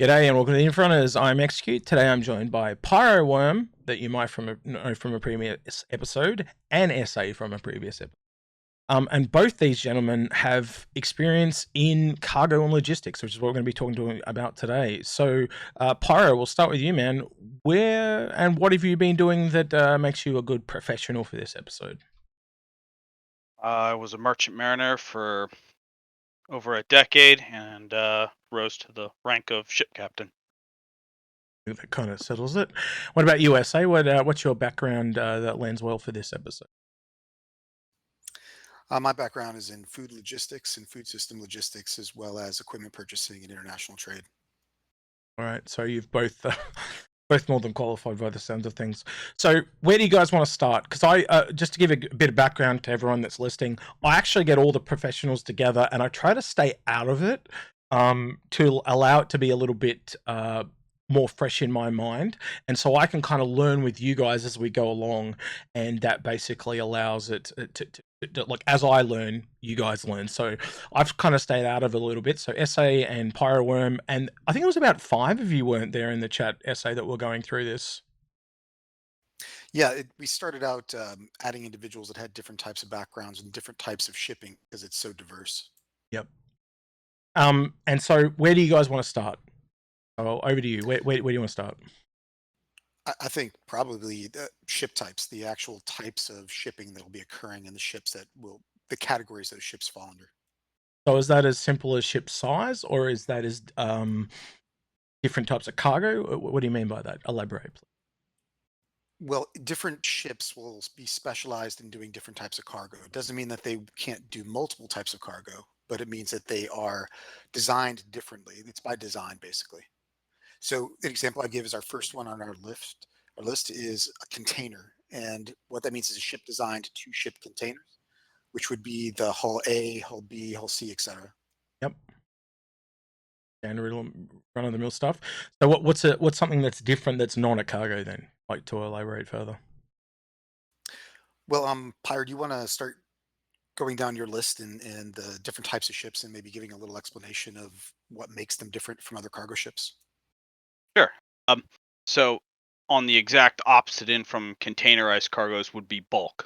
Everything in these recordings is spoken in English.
G'day and welcome to the Inforunners. I'm Execute. Today I'm joined by Pyreworm, that you might know from a previous episode, and Ese from a previous episode. And both these gentlemen have experience in cargo and logistics, which is what we're going to be talking about today. So, Pyro, we'll start with you, man. Where and what have you been doing that makes you a good professional for this episode? I was a merchant mariner for over a decade and rose to the rank of ship captain. That kind of settles it. What about USA? What's your background that lends well for this episode? My background is in food logistics and food system logistics, as well as equipment purchasing and international trade. All right, so you've both both more than qualified by the sounds of things. So where do you guys want to start? Because I just to give a bit of background to everyone that's listening, I actually get all the professionals together and I try to stay out of it to allow it to be a little bit more fresh in my mind, and so I can kind of learn with you guys as we go along, and that basically allows it to like, as I learn, you guys learn. So I've kind of stayed out of it a little bit. So Essay and Pyroworm, and I think it was about 5 of you weren't there in the chat, Essay, that were going through this. Yeah, we started out adding individuals that had different types of backgrounds and different types of shipping because it's so diverse. Yep. And so where do you guys want to start? Oh, over to you. Where do you want to start? I think probably the ship types, the actual types of shipping that will be occurring in the ships the categories those ships fall under. So is that as simple as ship size, or is that as different types of cargo? What do you mean by that? Elaborate, please. Well, different ships will be specialized in doing different types of cargo. It doesn't mean that they can't do multiple types of cargo, but it means that they are designed differently. It's by design, basically. So an example I give is our first one on our list. Our list is a container. And what that means is a ship designed to ship containers, which would be the hull A, hull B, hull C, etc. Yep. Standard run-of-the-mill stuff. So what's something that's different that's not a cargo then? Like, to elaborate further. Well, Pyre, do you want to start going down your list and the different types of ships and maybe giving a little explanation of what makes them different from other cargo ships? Sure. So on the exact opposite end from containerized cargoes would be bulk,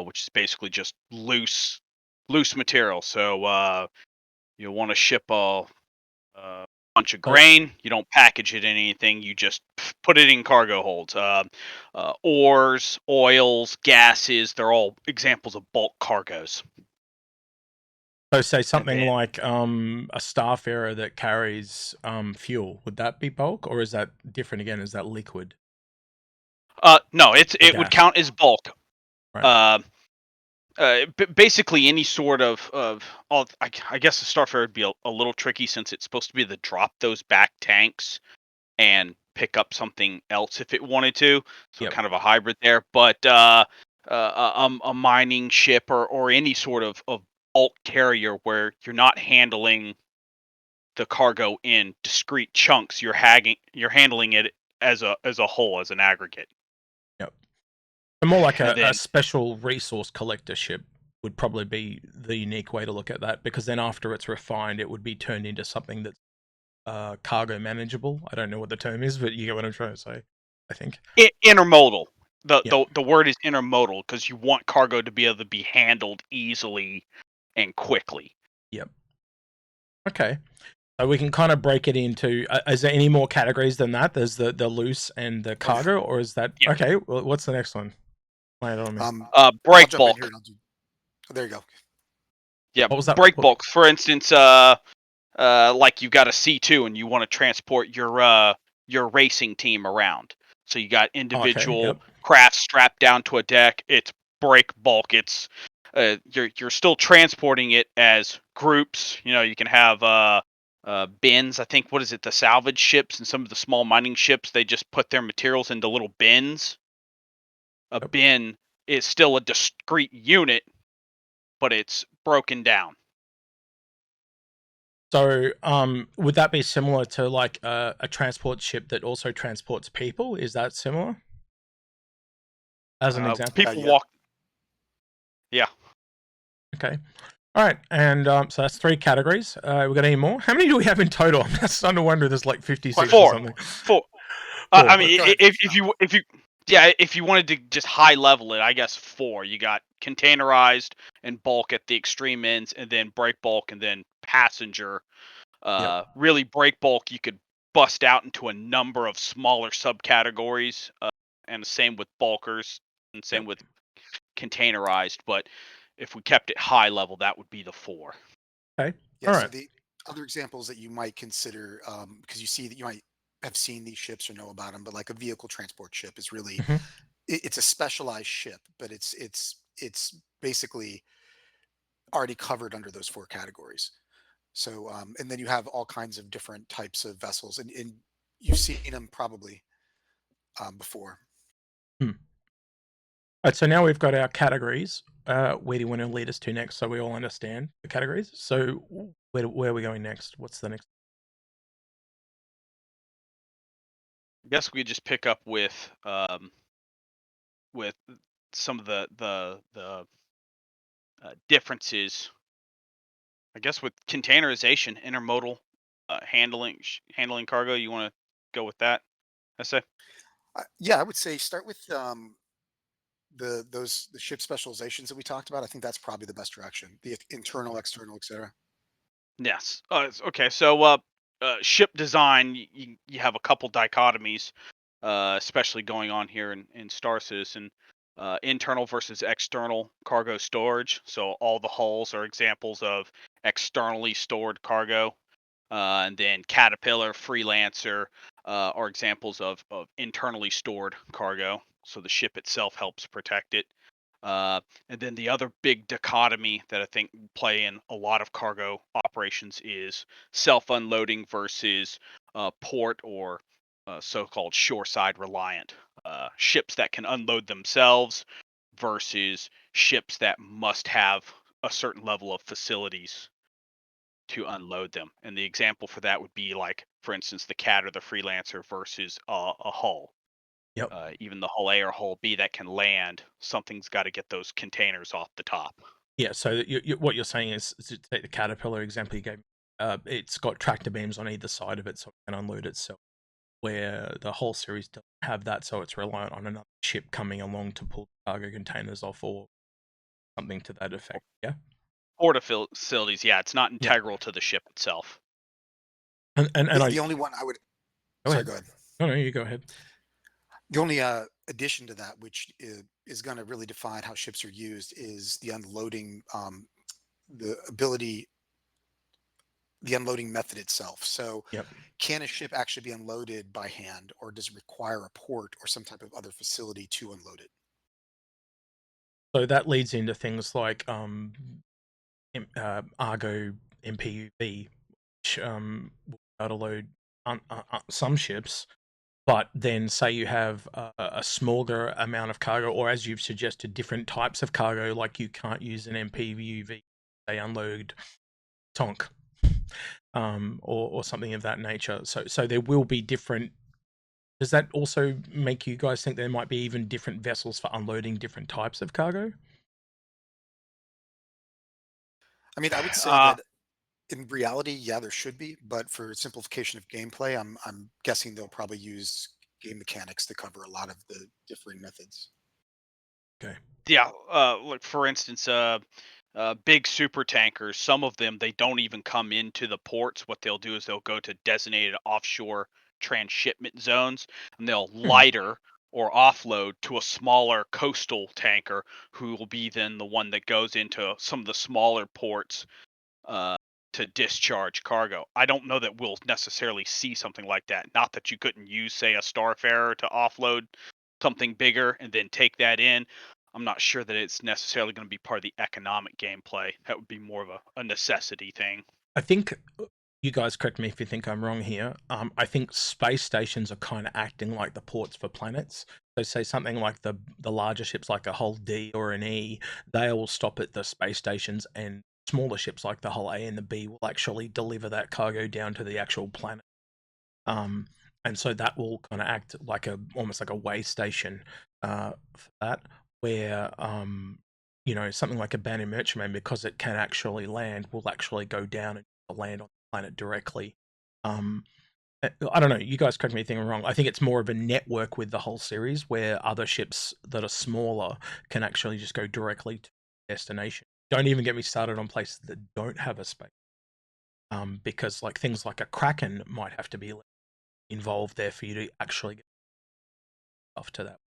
which is basically just loose material. So you want to ship a bunch of grain. You don't package it in anything. You just put it in cargo holds. Ores, oils, gases, they're all examples of bulk cargoes. So say something like a starfarer that carries fuel. Would that be bulk, or is that different again? Is that liquid? No, it would count as bulk. Right. Basically any sort of I guess the starfarer would be a little tricky since it's supposed to be the drop those back tanks and pick up something else if it wanted to. So Yep. kind of a hybrid there. But a mining ship or any sort of bulk carrier where you're not handling the cargo in discrete chunks, you're handling it as a whole, as an aggregate. Yep. And more like And a special resource collector ship would probably be the unique way to look at that, because then after it's refined, it would be turned into something that's cargo manageable. I don't know what the term is, but you get what I'm trying to say, I think. Intermodal. Yep. The word is intermodal because you want cargo to be able to be handled easily and quickly. Yep. Okay. So we can kind of break it into, is there any more categories than that? There's the loose and the cargo, or is that... Yeah. Okay, well, what's the next one? Lay it on me. Break bulk. There you go. Yeah, what was that? Break bulk. For instance, like you got a C2 and you want to transport your racing team around. So you got individual crafts strapped down to a deck. It's break bulk. It's you're still transporting it as groups. You know, you can have bins. I think, what is it? The salvage ships and some of the small mining ships, they just put their materials into little bins. A bin is still a discrete unit, but it's broken down. So, would that be similar to like a transport ship that also transports people? Is that similar? As an example, people walk. Yeah. Okay. All right, and so that's 3 categories. We got any more? How many do we have in total? I'm starting to wonder. There's like 56 or something. 4. I mean, if you wanted to just high level it, I guess 4. You got containerized and bulk at the extreme ends, and then break bulk, and then passenger. Really, break bulk you could bust out into a number of smaller subcategories, and the same with bulkers, and same with containerized. But if we kept it high level, that would be the 4. Okay. Yeah. All So right. the other examples that you might consider, because you see that you might have seen these ships or know about them, but like a vehicle transport ship is really Mhm. it's a specialized ship, but it's basically already covered under those 4 categories. So and then you have all kinds of different types of vessels, and you've seen them probably before. Hmm. All right, so now we've got our categories. Where do you want to lead us to next, so we all understand the categories? So where are we going next? What's the next? I guess we just pick up with some of the differences. I guess with containerization, intermodal handling cargo. You want to go with that? I say. Yeah, I would say start with the ship specializations that we talked about. I think that's probably the best direction. The internal, external, etc. Yes. Okay. So, ship design, you have a couple dichotomies, especially going on here in Star Citizen. Internal versus external cargo storage. So all the hulls are examples of externally stored cargo, and then Caterpillar, Freelancer, are examples of internally stored cargo. So the ship itself helps protect it. And then the other big dichotomy that I think play in a lot of cargo operations is self-unloading versus port or so-called shoreside reliant. Ships that can unload themselves versus ships that must have a certain level of facilities to unload them. And the example for that would be like, for instance, the Cat or the Freelancer versus a hull. Yep. Even the hull A or hull B that can land, something's got to get those containers off the top. Yeah. So what you're saying is, to take the Caterpillar example you gave, it's got tractor beams on either side of it, so it can unload itself. Where the whole series doesn't have that, so it's reliant on another ship coming along to pull cargo containers off, or something to that effect. Yeah. Port facilities, yeah, it's not Yeah. integral to the ship itself. And The, I the only one I would. go Sorry, ahead. go ahead. No, you go ahead. The only addition to that, which is going to really define how ships are used, is the unloading, the ability, the unloading method itself. So, Yep. can a ship actually be unloaded by hand, or does it require a port or some type of other facility to unload it? So that leads into things like Argo MPUV, which will be able to load some ships, but then say you have a smaller amount of cargo, or as you've suggested, different types of cargo, like you can't use an MPUV, they unload Tonk, or something of that nature. So there will be different. Does that also make you guys think there might be even different vessels for unloading different types of cargo? I mean, I would say Uh, that in reality, yeah, there should be, but for simplification of gameplay, I'm guessing they'll probably use game mechanics to cover a lot of the differing methods. Okay. yeah, like for instance, big super tankers. Some of them they don't even come into the ports. What they'll do is they'll go to designated offshore transshipment zones, and they'll Hmm. lighter or offload to a smaller coastal tanker, who will be then the one that goes into some of the smaller ports uh, to discharge cargo. I don't know that we'll necessarily see something like that. Not that you couldn't use, say, a Starfarer to offload something bigger and then take that in. I'm not sure that it's necessarily going to be part of the economic gameplay. That would be more of a necessity thing. I think you guys correct me if you think I'm wrong here. I think space stations are kind of acting like the ports for planets. So, say something like the larger ships, like a hull D or an E, they'll stop at the space stations, and smaller ships like the hull A and the B will actually deliver that cargo down to the actual planet. Um, and so that will kind of act like almost like a way station for that, where you know, something like abandoned merchantman, because it can actually land, will actually go down and land on the planet directly. I don't know, you guys correct me if I'm wrong. I think it's more of a network with the whole series where other ships that are smaller can actually just go directly to destination. Don't even get me started on places that don't have a space. Because like things like a Kraken might have to be involved there for you to actually get stuff to that.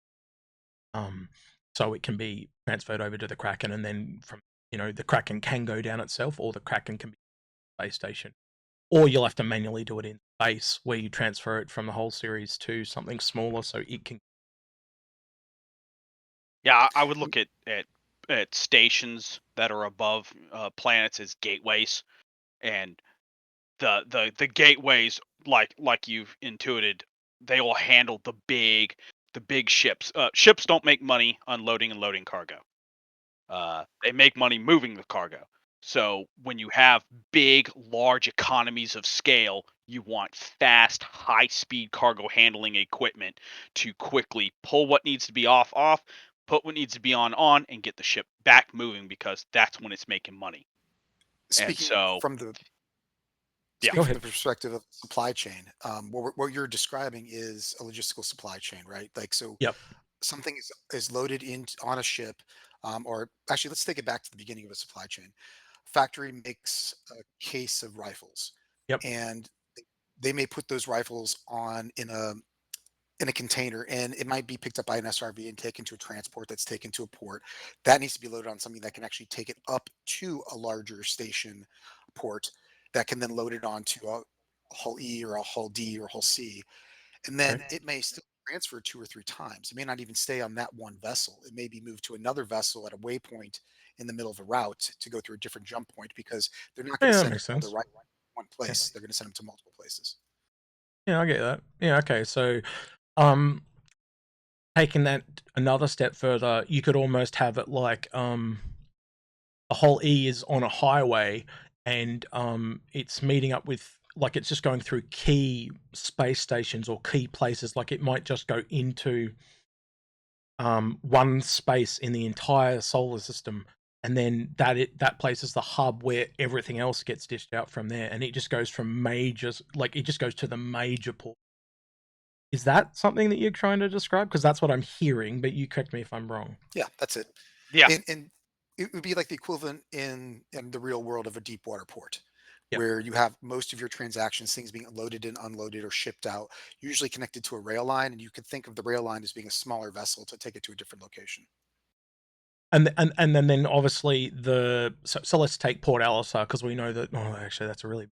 So it can be transferred over to the Kraken, and then from, you know, the Kraken can go down itself, or the Kraken can be a space station. Or you'll have to manually do it in space, where you transfer it from the whole series to something smaller so it can. Yeah, I would look at stations that are above planets as gateways, and the gateways, like you've intuited, they will handle the big ships. Ships don't make money unloading and loading cargo. They make money moving the cargo. So when you have big, large economies of scale, you want fast, high-speed cargo handling equipment to quickly pull what needs to be off, put what needs to be on, and get the ship back moving, because that's when it's making money. And Speaking so, from the yeah, Go speaking from ahead. the perspective of supply chain, what you're describing is a logistical supply chain, right? Like, so Yep. something is loaded in on a ship, or actually, let's take it back to the beginning of a supply chain. Factory makes a case of rifles, Yep. and they may put those rifles on in a container, and it might be picked up by an SRV and taken to a transport that's taken to a port. That needs to be loaded on something that can actually take it up to a larger station port that can then load it onto a hull E or a hull D or hull C. And then Okay. it may still transfer 2 or 3 times. It may not even stay on that one vessel. It may be moved to another vessel at a waypoint in the middle of a route to go through a different jump point, because they're not going to Yeah, that send makes all the sense. right one Yeah. place. They're going to send them to multiple places. Yeah, I get that. Yeah. Okay. So, um, taking that another step further, you could almost have it like the whole E is on a highway, and it's meeting up with, like, it's just going through key space stations or key places. Like it might just go into one space in the entire solar system, and then that place is the hub where everything else gets dished out from there, and it just goes from majors, like it just goes to the major port. Is that something that you're trying to describe? Because that's what I'm hearing, but you correct me if I'm wrong. Yeah, that's it. yeah, And it would be like the equivalent in the real world of a deep water port, Yep. where you have most of your transactions, things being loaded and unloaded or shipped out, usually connected to a rail line, and you could think of the rail line as being a smaller vessel to take it to a different location. And then obviously so let's take Port Alisar, because we know that, oh, actually that's a really,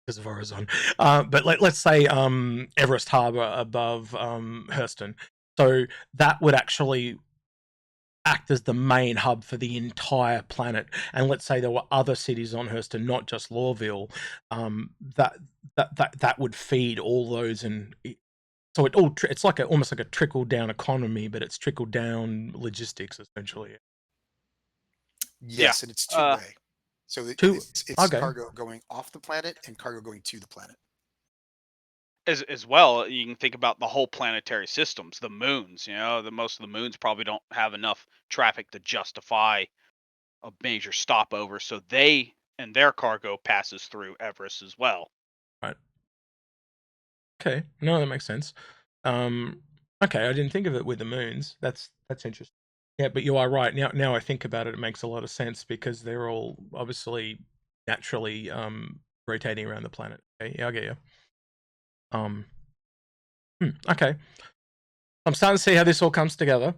because of Horizon. But let's say Everest Harbor above Hurston. So that would actually act as the main hub for the entire planet. And let's say there were other cities on Hurston, not just Lorville, that that would feed all those, and so it's like almost like a trickle down economy, but it's trickle down logistics essentially. yeah. Yes, and it's two Uh, way. So Two. it's Okay. cargo going off the planet and cargo going to the planet. as well, you can think about the whole planetary systems, the moons. You know, the most of the moons probably don't have enough traffic to justify a major stopover, so they and their cargo passes through Everest as well. Right. Okay. No, that makes sense. Um, okay, I didn't think of it with the moons. That's interesting. Yeah, but you are right. Now I think about it, it makes a lot of sense, because they're all obviously naturally rotating around the planet. Okay, yeah, I get you. Um, okay. I'm starting to see how this all comes together.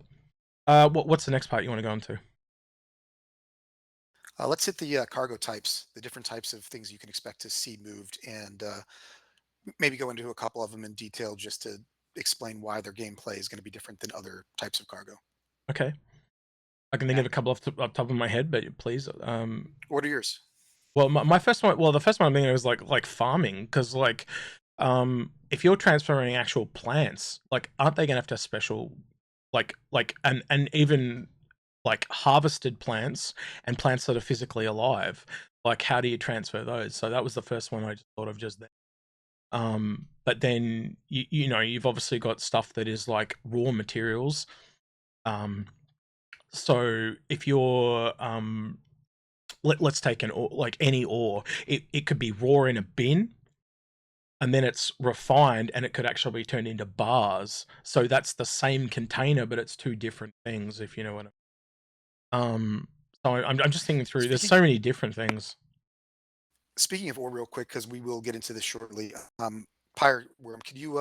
What's the next part you want to go into? Let's hit the cargo types, the different types of things you can expect to see moved, and maybe go into a couple of them in detail just to explain why their gameplay is going to be different than other types of cargo. Okay. I can think of a couple off top of my head, but please. What are yours? Well, my first one. Well, the first one I'm thinking was like farming, because like, if you're transferring actual plants, like, aren't they gonna have to special, and even like harvested plants and plants that are physically alive? Like, how do you transfer those? So that was the first one I just thought of just then. But then you know, you've obviously got stuff that is like raw materials. Um, So if you're let's take an ore, like any ore, it could be raw in a bin, and then it's refined and it could actually be turned into bars. So that's the same container, but it's two different things, if you know what so I'm just thinking through, there's so many different things. Speaking of ore real quick, because we will get into this shortly. Pyreworm, could you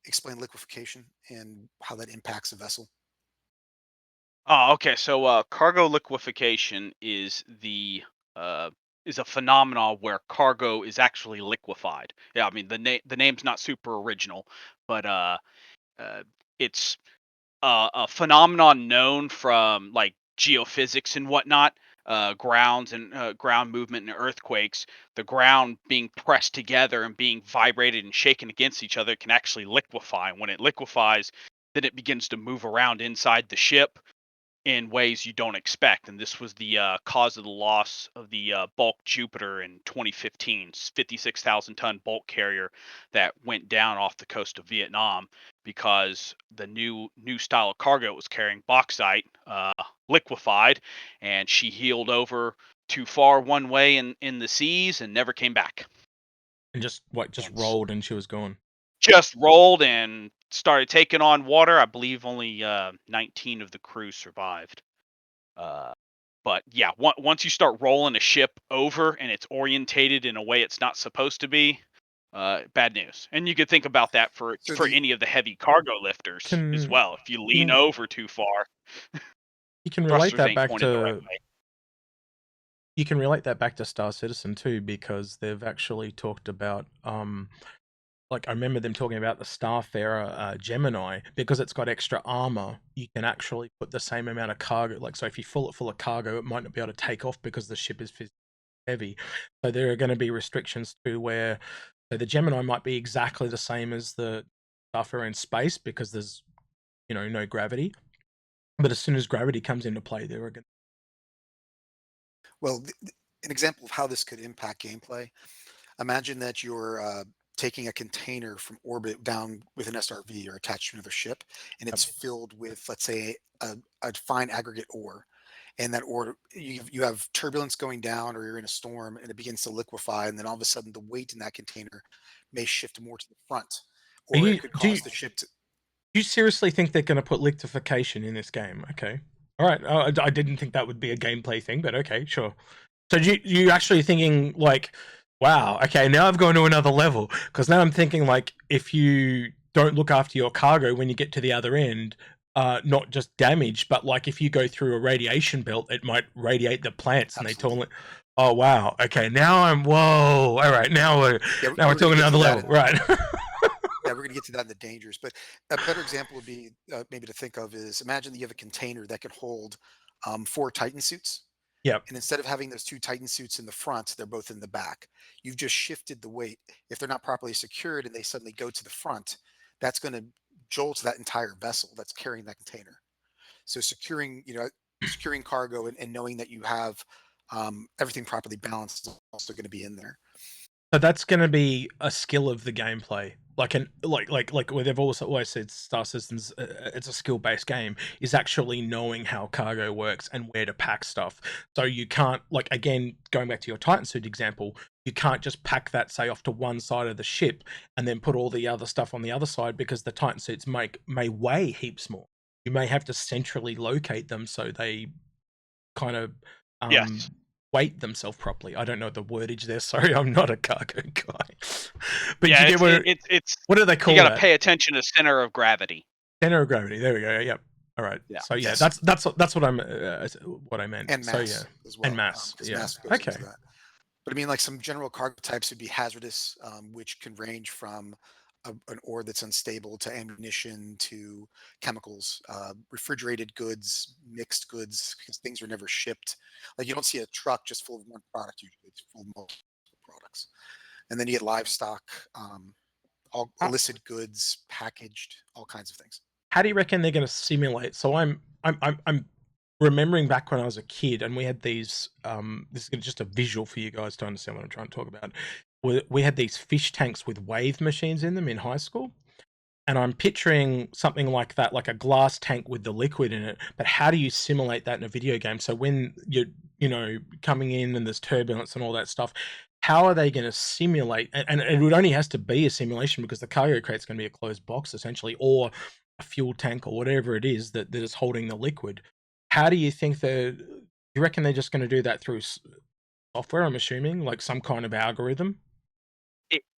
explain liquefaction and how that impacts a vessel? Oh, okay. So cargo liquefaction uh, is a phenomenon where cargo is actually liquefied. Yeah, I mean the name's not super original, but uh, it's a phenomenon known from like geophysics and whatnot, grounds and ground movement and earthquakes. The ground being pressed together and being vibrated and shaken against each other can actually liquefy. When it liquefies, then it begins to move around inside the ship in ways you don't expect. And this was the cause of the loss of the bulk Jupiter in 2015, 56,000 ton bulk carrier that went down off the coast of Vietnam because the new style of cargo it was carrying, bauxite, liquefied, and she heeled over too far one way in the seas and never came back. And just And rolled and she was gone. just rolled and started taking on water. I believe only 19 of the crew survived. Uh, but yeah, once you start rolling a ship over and it's orientated in a way it's not supposed to be, bad news. And you could think about that for So the any of the heavy cargo lifters as Can well. If you lean you over too far, you can relate thrusters that ain't back pointed the right to way. Star Citizen too, because they've actually talked about like I remember them talking about the Starfarer Gemini, because it's got extra armor. You can actually put the same amount of cargo. Like, so if you fill it full of cargo, it might not be able to take off because the ship is physically heavy. So there are going to be restrictions to where, so the Gemini might be exactly the same as the Starfarer in space because there's, you know, no gravity. But as soon as gravity comes into play, there are going. well, an example of how this could impact gameplay. Imagine that you're taking a container from orbit down with an SRV or attached to another ship, and it's filled with, let's say, a fine aggregate ore. And that ore, you have turbulence going down, or you're in a storm, and it begins to liquefy, and then all of a sudden, the weight in that container may shift more to the front, Are or it could cause the ship to. you seriously think they're going to put liquefaction in this game? Okay. All right. I didn't think that would be a gameplay thing, but okay, sure. So you actually thinking like, wow, okay, now I've gone to another level, because now I'm thinking like, if you don't look after your cargo when you get to the other end, not just damage, but like if you go through a radiation belt, it might radiate the plants, and they Absolutely. totally. Oh wow, okay, now I'm whoa. All right, Yeah, now we're we're going to talking get to another that. level, right? Yeah, we're going to get to that in the dangers. But a better example would be maybe to think of is, imagine that you have a container that could hold 4 Titan suits. Yep. And instead of having those 2 Titan suits in the front, they're both in the back. You've just shifted the weight. If they're not properly secured and they suddenly go to the front, that's going to jolt that entire vessel that's carrying that container. So securing cargo and knowing that you have everything properly balanced is also going to be in there. So that's going to be a skill of the gameplay. Like where they've always said Star Citizens, it's a skill based game. Is actually knowing how cargo works and where to pack stuff. So you can't, like, again, going back to your Titan suit example, you can't just pack that, say, off to one side of the ship and then put all the other stuff on the other side, because the Titan suits may weigh heaps more. You may have to centrally locate them so they kind of Yes. weight themselves properly. I don't know the wordage there. Sorry, I'm not a cargo guy. But Yeah, you get it's what do they you call got to that? pay attention to center of gravity. Center of gravity. There we go. Yep. All right. Yeah. So yeah, Yes, that's what what I meant. and So yeah, mass as and well, mass. because Yeah. mass goes Okay. into that. But I mean, like some general cargo types would be hazardous, which can range from an ore that's unstable to ammunition to chemicals, refrigerated goods, mixed goods, because things are never shipped. Like you don't see a truck just full of one product usually; it's full of multiple products. And then you get livestock, all Uh, illicit goods, packaged, all kinds of things. How do you reckon they're going to simulate? So I'm remembering back when I was a kid, and we had these. This is just a visual for you guys to understand what I'm trying to talk about. We had these fish tanks with wave machines in them in high school. And I'm picturing something like that, like a glass tank with the liquid in it. But how do you simulate that in a video game? So when you're, coming in and there's turbulence and all that stuff, how are they going to simulate? And it would only has to be a simulation because the cargo crate's going to be a closed box essentially, or a fuel tank or whatever it is that is holding the liquid. How do you think you reckon they're just going to do that through software? I'm assuming like some kind of algorithm.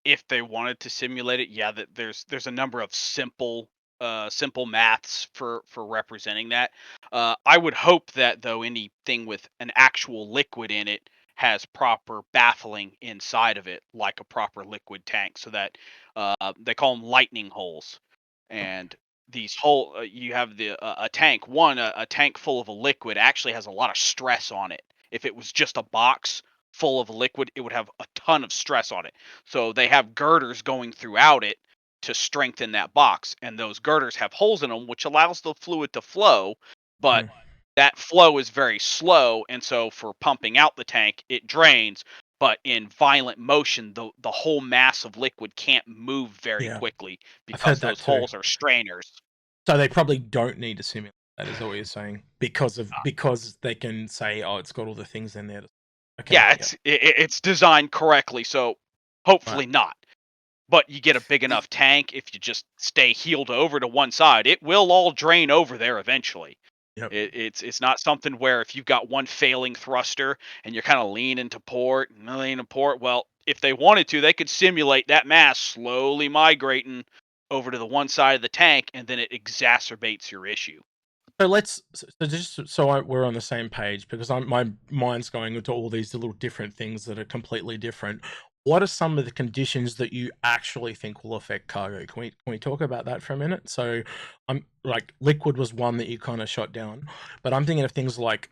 If they wanted to simulate it, yeah, that there's a number of simple maths for representing that. I would hope that though anything with an actual liquid in it has proper baffling inside of it, like a proper liquid tank, so that they call them lightning holes. And these you have a tank. A tank full of a liquid actually has a lot of stress on it. If it was just a box full of liquid, it would have a ton of stress on it. So they have girders going throughout it to strengthen that box, and those girders have holes in them, which allows the fluid to flow, but Mm. that flow is very slow, and so for pumping out the tank, it drains. But in violent motion, the whole mass of liquid can't move very Yeah, quickly I've because heard that those too. holes are strainers. So they probably don't need to simulate that, is that what you're saying? Because they can say, oh, it's got all the things in there. Okay, Yeah, yeah, it's designed correctly, so right, hopefully not. But you get a big The enough tank, if you just stay heeled over to one side, it will all drain over there eventually. yep. It's not something where if you've got one failing thruster and you're kind of leaning to port and leaning to port, well, if they wanted to, they could simulate that mass slowly migrating over to the one side of the tank, and then it exacerbates your issue. So just so we're on the same page, because my mind's going into all these little different things that are completely different. What are some of the conditions that you actually think will affect cargo? Can we talk about that for a minute? So, I'm like liquid was one that you kind of shot down, but I'm thinking of things like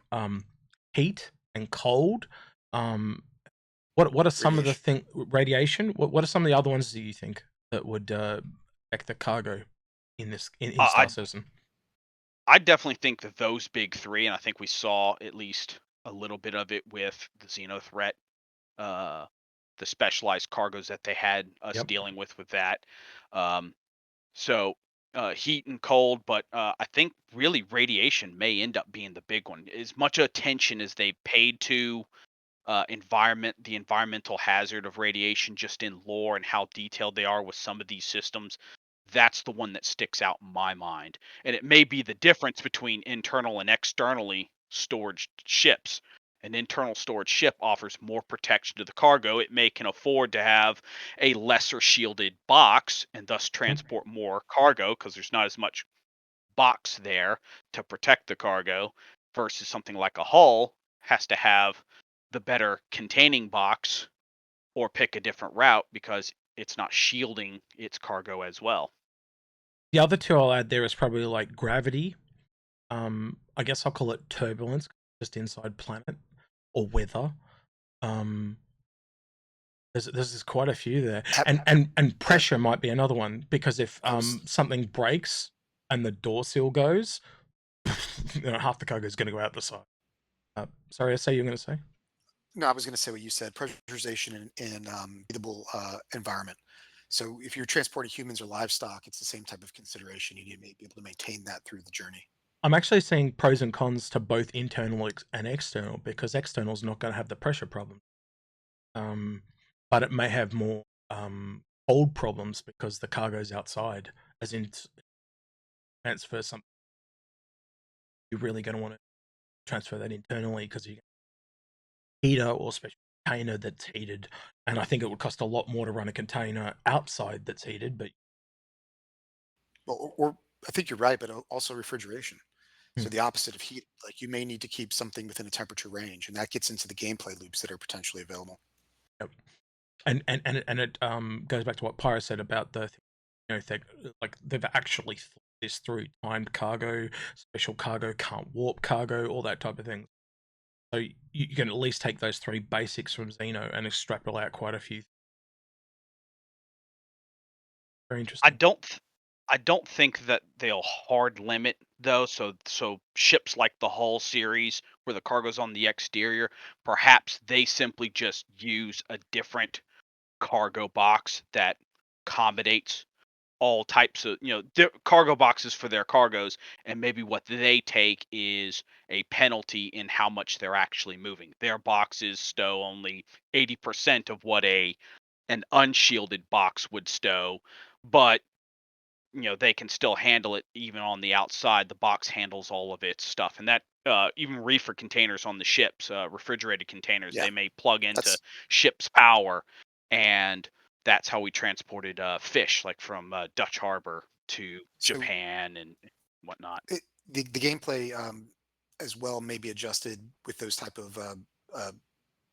heat and cold. Um, what are some of the radiation. thing radiation? What are some of the other ones do you think that would affect the cargo in I Star Citizen? I definitely think that those big three, and I think we saw at least a little bit of it with the Xeno threat, uh, the specialized cargoes that they had us Yep. dealing with that. Um, so heat and cold, but I think really radiation may end up being the big one. As much attention as they paid to the environmental hazard of radiation, just in lore and how detailed they are with some of these systems, that's the one that sticks out in my mind. And it may be the difference between internal and externally stored ships. An internal storage ship offers more protection to the cargo. It may can afford to have a lesser shielded box and thus transport more cargo because there's not as much box there to protect the cargo, versus something like a hull has to have the better containing box or pick a different route because it's not shielding its cargo as well. The other two I'll add there is probably like gravity. I guess I'll call it turbulence, just inside planet, or weather. Um, there's quite a few there, Have, and have, pressure might be another one because if I was something breaks and the door seal goes, half the cargo is going to go out the side. Sorry, I say you're going to say. no, I was going to say what you said. Pressurization in breathable environment. So if you're transporting humans or livestock, it's the same type of consideration. You need to be able to maintain that through the journey. I'm actually seeing pros and cons to both internal and external because external is not going to have the pressure problem. Um, but it may have more hold problems because the cargo's outside, as in transfer something. You're really going to want to transfer that internally because you get a heater or special container that's heated, and I think it would cost a lot more to run a container outside that's heated. But Well, or I think you're right, but also refrigeration. hmm, So the opposite of heat, like you may need to keep something within a temperature range, and that gets into the gameplay loops that are potentially available. yep. And it goes back to what Pyro said about the like they've actually thought this through: timed cargo, special cargo, can't warp cargo, all that type of thing. So you can at least take those three basics from Xeno and extrapolate quite a few. Very I interesting. don't th- I don't think that they'll hard limit though. So ships like the Hull series where the cargo's on the exterior, perhaps they simply just use a different cargo box that accommodates all types of, cargo boxes for their cargoes, and maybe what they take is a penalty in how much they're actually moving. Their boxes stow only 80% of what an unshielded box would stow, but they can still handle it even on the outside. The box handles all of its stuff, and that even reefer containers on the ships, refrigerated containers, Yeah, they may plug into that's ship's power, and that's how we transported fish, like from Dutch Harbor to so Japan and whatnot. the gameplay as well may be adjusted with those type of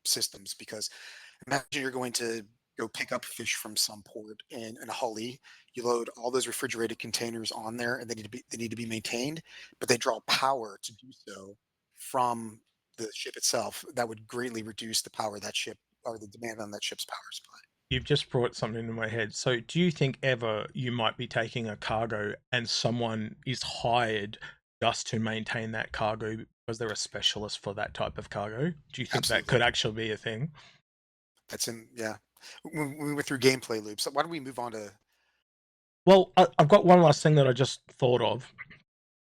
systems, because imagine you're going to go pick up fish from some port in a Hully. You load all those refrigerated containers on there, and they need to be maintained, but they draw power to do so from the ship itself. That would greatly reduce the power of that ship, or the demand on that ship's power supply. You've just brought something to my head. So do you think ever you might be taking a cargo and someone is hired just to maintain that cargo because they're a specialist for that type of cargo? Do you think that Absolutely. could actually be a thing? That's in yeah. We went through gameplay loops. So why don't we move on to Well, I've got one last thing that I just thought of.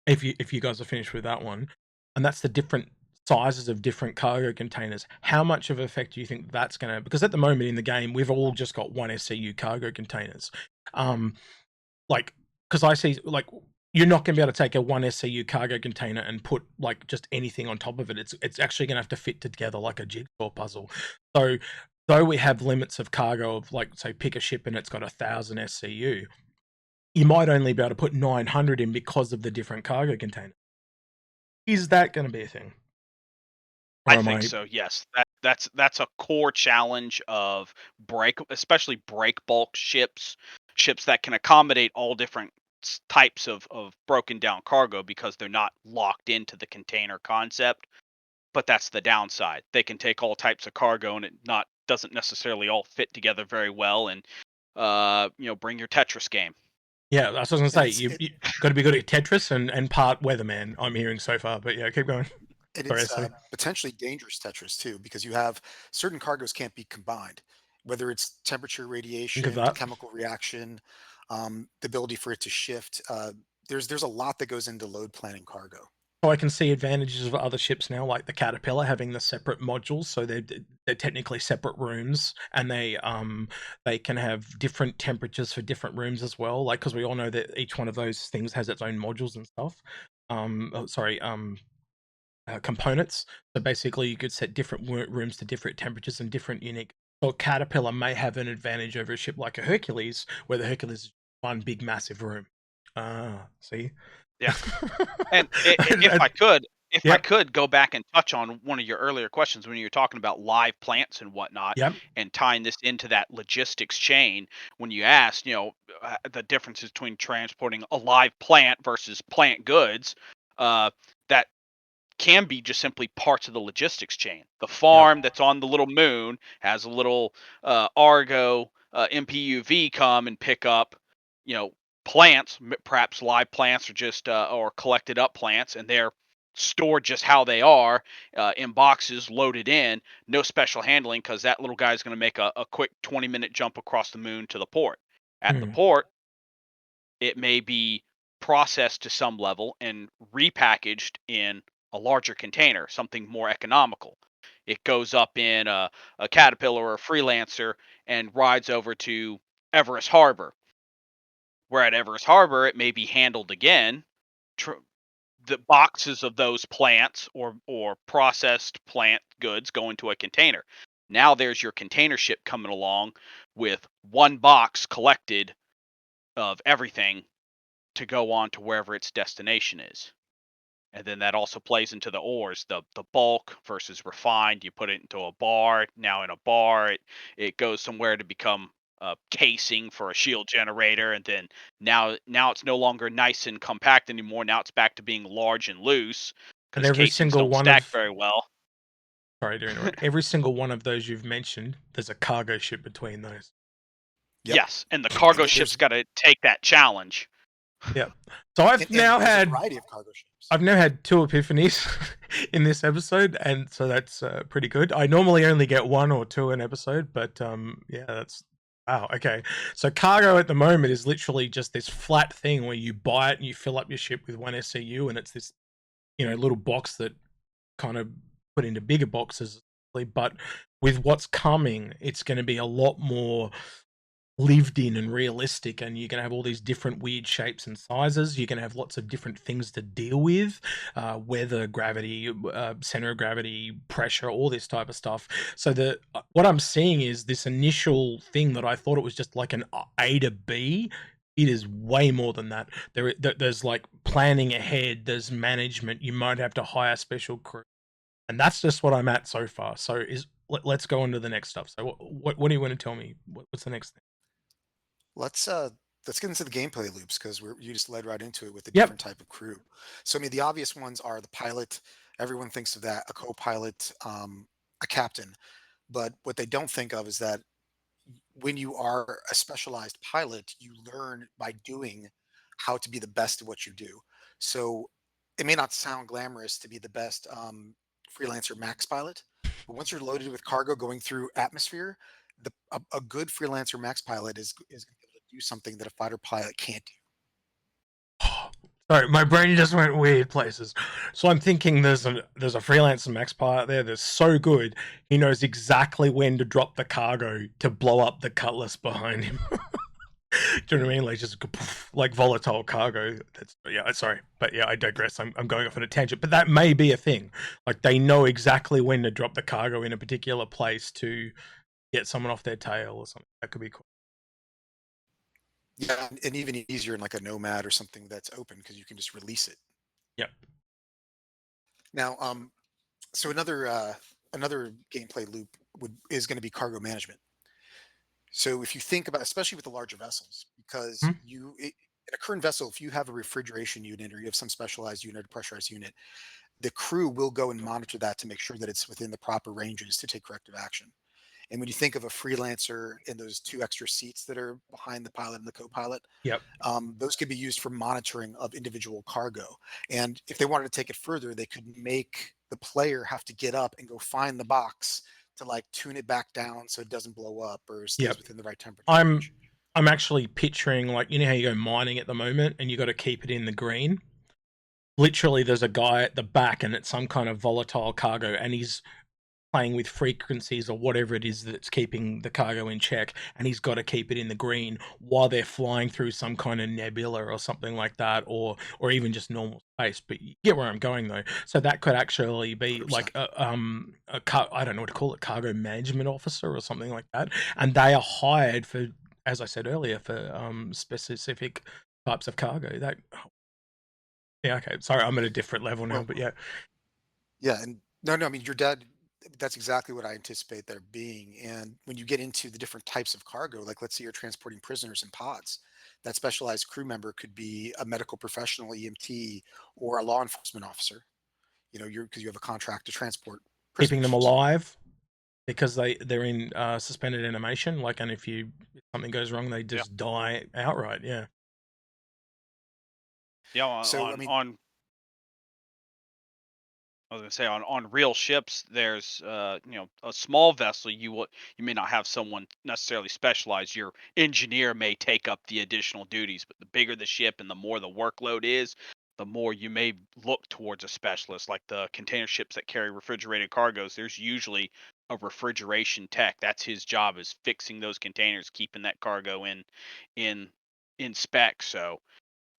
If you guys are finished with that one, and that's the different sizes of different cargo containers. How much of effect do you think that's going to? Because at the moment in the game, we've all just got one SCU cargo containers. Like, because I see like you're not going to be able to take a one SCU cargo container and put like just anything on top of it. It's actually going to have to fit together like a jigsaw puzzle. So though we have limits of cargo of like say pick a ship and it's got 1,000 SCU, you might only be able to put 900 in because of the different cargo containers. Is that going to be a thing? Or I am think I? so. Yes, that's a core challenge of especially break bulk ships that can accommodate all different types of broken down cargo, because they're not locked into the container concept. But that's the downside. They can take all types of cargo, and it not doesn't necessarily all fit together very well. And bring your Tetris game. Yeah, that's what I was and going to say. You got to be good at Tetris and part Weatherman, I'm hearing so far. But yeah, keep going. Sorry, it's Ashley. potentially dangerous Tetris too, because you have certain cargoes can't be combined, whether it's temperature, Think of radiation, that. chemical reaction, the ability for it to shift. There's a lot that goes into load planning cargo. So I can see advantages of other ships now, like the Caterpillar having the separate modules, so they're technically separate rooms, and they can have different temperatures for different rooms as well. Like because we all know that each one of those things has its own modules and stuff. Components. So basically, you could set different rooms to different temperatures and different unique. So Caterpillar may have an advantage over a ship like a Hercules, where the Hercules is one big massive room. Ah, see. Yeah. And if I Yep. could go back and touch on one of your earlier questions when you were talking about live plants and whatnot, Yep. and tying this into that logistics chain, when you asked, the differences between transporting a live plant versus plant goods, that can be just simply parts of the logistics chain. The Yep. farm that's on the little moon has a little Argo MPUV come and pick up, you know, plants, perhaps live plants or just or collected up plants, and they're stored just how they are in boxes loaded in, no special handling, because that little guy is going to make a quick 20-minute jump across the moon to the port. At the Mm. port, it may be processed to some level and repackaged in a larger container, something more economical. It goes up in a Caterpillar or a Freelancer and rides over to Everest Harbor, where at Everest Harbor it may be handled again. Tr- the boxes of those plants or processed plant goods go into a container. Now there's your container ship coming along with one box collected of everything to go on to wherever its destination is. And then that also plays into the ores, the bulk versus refined. You put it into a bar. Now in a bar, it goes somewhere to become casing for a shield generator, and then now it's no longer nice and compact anymore. Now it's back to being large and loose, And because every casings single don't one stack of very well. sorry to interrupt. Every single one of those you've mentioned, there's a cargo ship between those. Yep. Yes, and the cargo And ship's got to take that challenge. Yep. So I've and now there's a had variety of cargo ships. I've now had 2 epiphanies in this episode, and so that's pretty good. I normally only get 1 or 2 an episode, but yeah, that's Wow. Okay. So cargo at the moment is literally just this flat thing where you buy it and you fill up your ship with 1 SCU, and it's this, little box that kind of put into bigger boxes. But with what's coming, it's going to be a lot more lived in and realistic, and you're going to have all these different weird shapes and sizes. You're going to have lots of different things to deal with, weather, gravity, center of gravity, pressure, all this type of stuff. So what I'm seeing is this initial thing that I thought it was just like an A to B. It is way more than that. There's like planning ahead, there's management, you might have to hire special crew, and that's just what I'm at so far. So let's go on to the next stuff. So what do you want to tell me? What's the next thing? Let's get into the gameplay loops because you just led right into it with the Yep. different type of crew. So I mean, the obvious ones are the pilot. Everyone thinks of that, a co-pilot, a captain. But what they don't think of is that when you are a specialized pilot, you learn by doing how to be the best at what you do. So it may not sound glamorous to be the best freelancer max pilot, but once you're loaded with cargo going through atmosphere, a good freelancer max pilot is going to be able to do something that a fighter pilot can't do. Sorry, my brain just went weird places. So I'm thinking there's a freelancer max pilot there that's so good he knows exactly when to drop the cargo to blow up the cutlass behind him. Do you know what I mean? Like just like volatile cargo. Sorry, but yeah, I digress. I'm going off on a tangent, but that may be a thing. Like they know exactly when to drop the cargo in a particular place to get someone off their tail or something. That could be cool. Yeah, and even easier in like a Nomad or something that's open because you can just release it. Yep. Now, so another gameplay loop is going to be cargo management. So if you think about, especially with the larger vessels, because in a current vessel, if you have a refrigeration unit or you have some specialized unit, a pressurized unit, the crew will go and monitor that to make sure that it's within the proper ranges to take corrective action. And when you think of a freelancer in those 2 extra seats that are behind the pilot and the co-pilot, Yep. those could be used for monitoring of individual cargo. And if they wanted to take it further, they could make the player have to get up and go find the box to like tune it back down so it doesn't blow up or stays within the right temperature range. I'm actually picturing, like, you know how you go mining at the moment and you got to keep it in the green? Literally, there's a guy at the back and it's some kind of volatile cargo and he's playing with frequencies or whatever it is that's keeping the cargo in check, and he's got to keep it in the green while they're flying through some kind of nebula or something like that, or even just normal space. But you get where I'm going though. So that could actually be 100%. like I don't know what to call it, cargo management officer or something like that, and they are hired for, as I said earlier, for specific types of cargo. That yeah, okay, sorry, I'm at a different level now, Well, but yeah. yeah, and no, I mean, your dad, that's exactly what I anticipate there being. And when you get into the different types of cargo, like let's say you're transporting prisoners in pods, that specialized crew member could be a medical professional, EMT, or a law enforcement officer. Because you have a contract to transport Keeping prisoners, them for example. alive because they're in suspended animation, like, and if something goes wrong, they just die outright. Yeah. Yeah. So I mean, I was gonna say on real ships, there's a small vessel. You may not have someone necessarily specialized. Your engineer may take up the additional duties, but the bigger the ship and the more the workload is, the more you may look towards a specialist. Like the container ships that carry refrigerated cargoes, there's usually a refrigeration tech. That's his job, is fixing those containers, keeping that cargo in in spec. So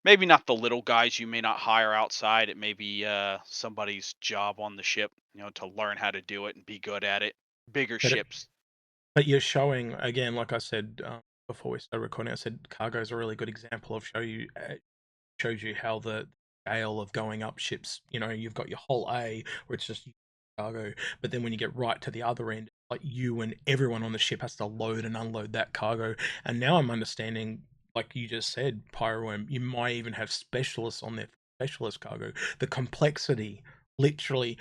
maybe not the little guys you may not hire outside. It may be somebody's job on the ship, to learn how to do it and be good at it. Bigger But ships. but you're showing again, like I said before we started recording, I said cargo is a really good example of shows you how the scale of going up ships. You've got your whole A where it's just cargo, but then when you get right to the other end, like you and everyone on the ship has to load and unload that cargo. And now I'm understanding, like you just said, Pyroworm, you might even have specialists on their specialist cargo. The complexity, literally,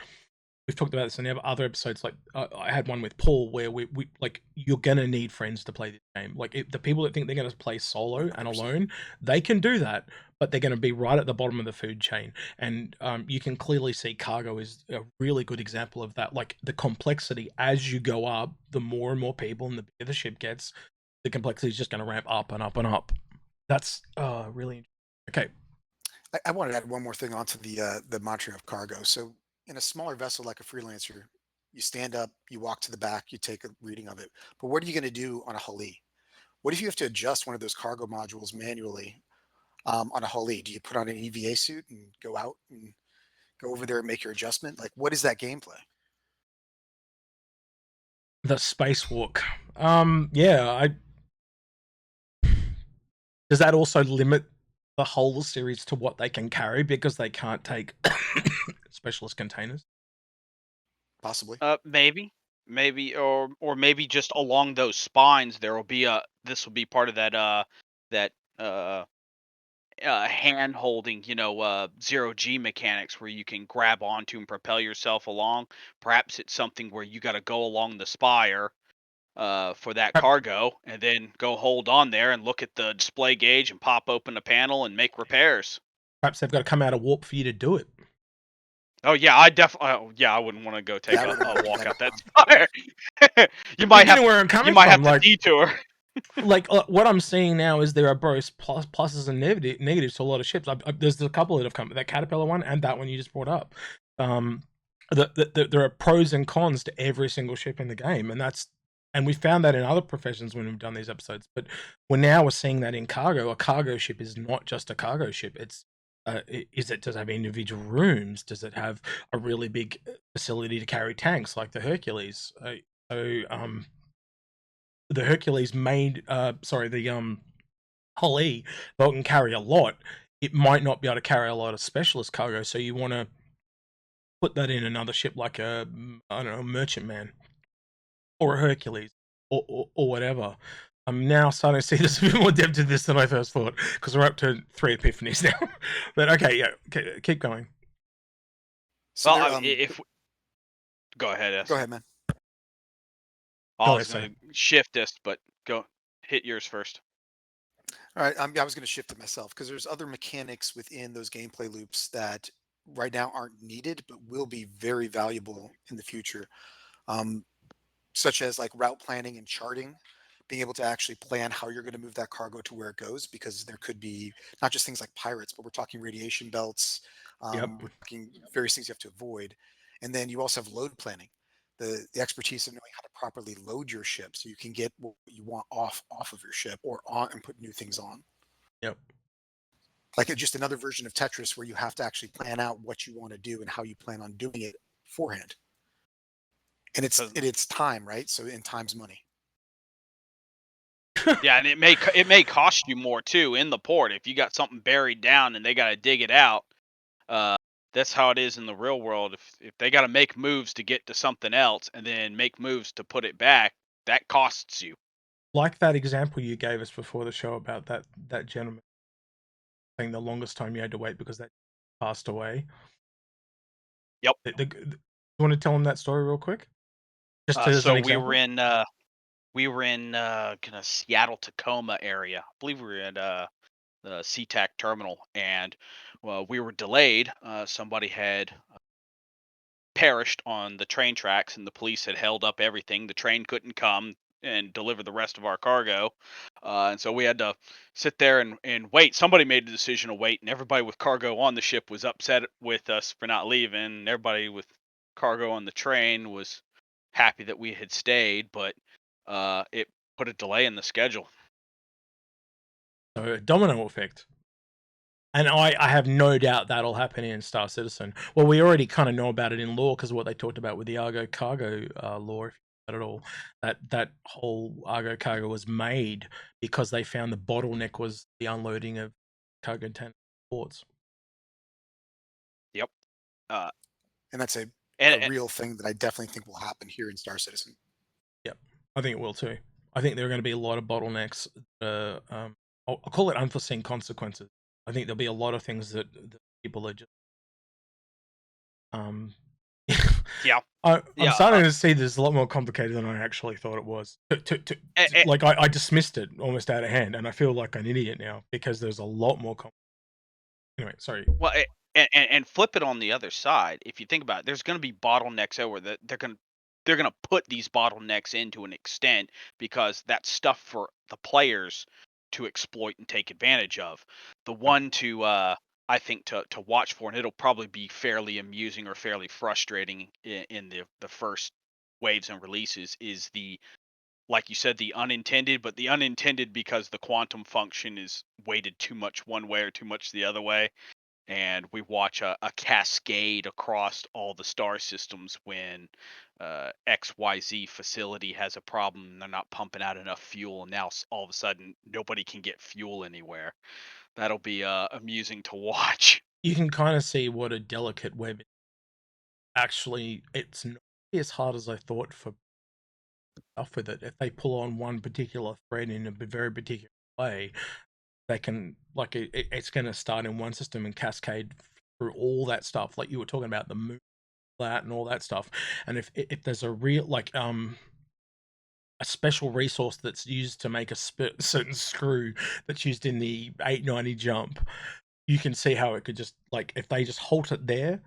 we've talked about this in other episodes. Like I had one with Paul where we like, you're gonna need friends to play this game. Like the people that think they're gonna play solo 100%. and alone, they can do that, but they're gonna be right at the bottom of the food chain. And you can clearly see cargo is a really good example of that. Like the complexity as you go up, the more and more people and the bigger the ship gets, the complexity is just going to ramp up and up and up. That's really okay. I wanted to add one more thing onto the monitoring of cargo. So in a smaller vessel like a freelancer, you stand up, you walk to the back, you take a reading of it. But what are you going to do on a Hali? What if you have to adjust one of those cargo modules manually on a Hali? Do you put on an EVA suit and go out and go over there and make your adjustment? Like, what is that gameplay? The spacewalk. Yeah, does that also limit the whole series to what they can carry because they can't take specialist containers? Possibly. Maybe, or maybe just along those spines there will be this will be part of that hand holding, zero G mechanics where you can grab onto and propel yourself along. Perhaps it's something where you got to go along the spire for that cargo and then go hold on there and look at the display gauge and pop open a panel and make repairs. Perhaps they've got to come out of warp for you to do it. Oh yeah, I definitely. I wouldn't want to go take a walk out that spire. you might have. Where I'm coming you might from, have to detour. Like what I'm seeing now is there are both pluses and negatives to a lot of ships. There's a couple that have come, that Caterpillar one and that one you just brought up. There are pros and cons to every single ship in the game, and we found that in other professions when we've done these episodes. But we're seeing that in cargo. A cargo ship is not just a cargo ship. It's does it have individual rooms? Does it have a really big facility to carry tanks like the Hercules? The Hercules made the Hali, though it can carry a lot, it might not be able to carry a lot of specialist cargo, so you want to put that in another ship like a merchantman or a Hercules or whatever. I'm now starting to see there's a bit more depth to this than I first thought, because we're up to 3 epiphanies now. But okay, yeah, keep going. So well, go ahead, S. Go ahead, man. I was going to shift this, but go hit yours first. All right, I was going to shift it myself because there's other mechanics within those gameplay loops that right now aren't needed, but will be very valuable in the future, such as like route planning and charting, being able to actually plan how you're going to move that cargo to where it goes, because there could be not just things like pirates, but we're talking radiation belts, we're talking various things you have to avoid. And then you also have load planning, the expertise of knowing how to properly load your ship so you can get what you want off of your ship or on and put new things on. Yep. Like just another version of Tetris where you have to actually plan out what you want to do and how you plan on doing it beforehand. And it's time, right? So in time's money. Yeah, and it may cost you more too in the port if you got something buried down and they got to dig it out. That's how it is in the real world. If they got to make moves to get to something else and then make moves to put it back, that costs you. Like that example you gave us before the show about that gentleman saying the longest time you had to wait because that passed away. Yep. You want to tell him that story real quick? Just so we were in kind of Seattle Tacoma area. I believe we were at the SeaTac terminal, and we were delayed. Somebody had perished on the train tracks, and the police had held up everything. The train couldn't come and deliver the rest of our cargo, and so we had to sit there and wait. Somebody made the decision to wait, and everybody with cargo on the ship was upset with us for not leaving. And everybody with cargo on the train was happy that we had stayed, but it put a delay in the schedule. So domino effect. And I have no doubt that'll happen in Star Citizen. Well, we already kind of know about it in lore because of what they talked about with the Argo cargo lore, if you know at all. That whole Argo cargo was made because they found the bottleneck was the unloading of cargo container ports. Yep. And that's a real thing that I definitely think will happen here in Star Citizen. Yep, I think it will too. I think there are going to be a lot of bottlenecks. I'll call it unforeseen consequences. I think there'll be a lot of things that people are just yeah. I'm starting to see this a lot more complicated than I actually thought it was. Like I dismissed it almost out of hand, and I feel like an idiot now because there's a lot more. Anyway, sorry. Well, and flip it on the other side. If you think about it, there's going to be bottlenecks over that. They're going to put these bottlenecks in to an extent because that's stuff for the players to exploit and take advantage of. The one to I think to watch for, and it'll probably be fairly amusing or fairly frustrating in the first waves and releases, is the, like you said, the unintended, but the unintended because the quantum function is weighted too much one way or too much the other way. And we watch a cascade across all the star systems when XYZ facility has a problem and they're not pumping out enough fuel, and now all of a sudden nobody can get fuel anywhere. That'll be amusing to watch. You can kind of see what a delicate web is. Actually, it's not as hard as I thought for stuff with it. If they pull on one particular thread in a very particular way, they can, like, it's going to start in one system and cascade through all that stuff, like you were talking about the moon, that and all that stuff. And if there's a real, like, a special resource that's used to make a certain screw that's used in the 890 jump, you can see how it could just, like, if they just halt it there,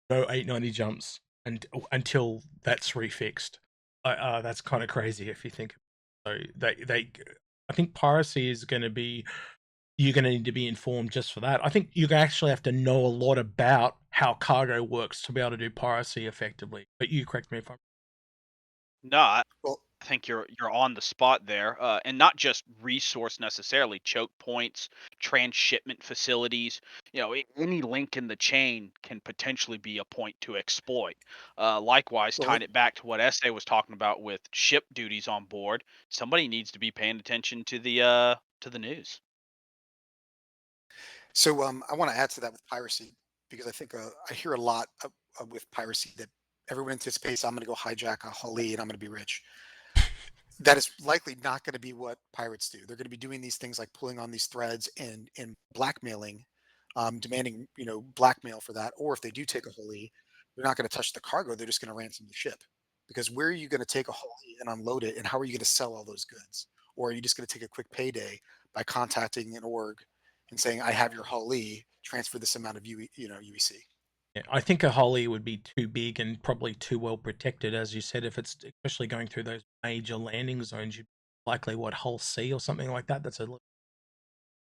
no 890 jumps until that's refixed. That's kind of crazy if you think. So I think piracy is going to be, you're going to need to be informed just for that. I think you actually have to know a lot about how cargo works to be able to do piracy effectively. But you correct me if I'm. No, I Well, think you're on the spot there, and not just resource necessarily. Choke points, transshipment facilities. Any link in the chain can potentially be a point to exploit. Likewise, well, tying it back to what Ese was talking about with ship duties on board, somebody needs to be paying attention to the news. so I want to add to that with piracy because I think I hear a lot with piracy that everyone anticipates I'm going to go hijack a Holly and I'm going to be rich. That is likely not going to be what pirates do. They're going to be doing these things like pulling on these threads and blackmailing, demanding blackmail for that. Or if they do take a Holly, they're not going to touch the cargo. They're just going to ransom the ship. Because where are you going to take a Holly and unload it, and how are you going to sell all those goods? Or are you just going to take a quick payday by contacting an org and saying, "I have your Holly, transfer this amount of UEC." Yeah, I think a Holly would be too big and probably too well protected, as you said. If it's especially going through those major landing zones, you likely what Hull C or something like that. That's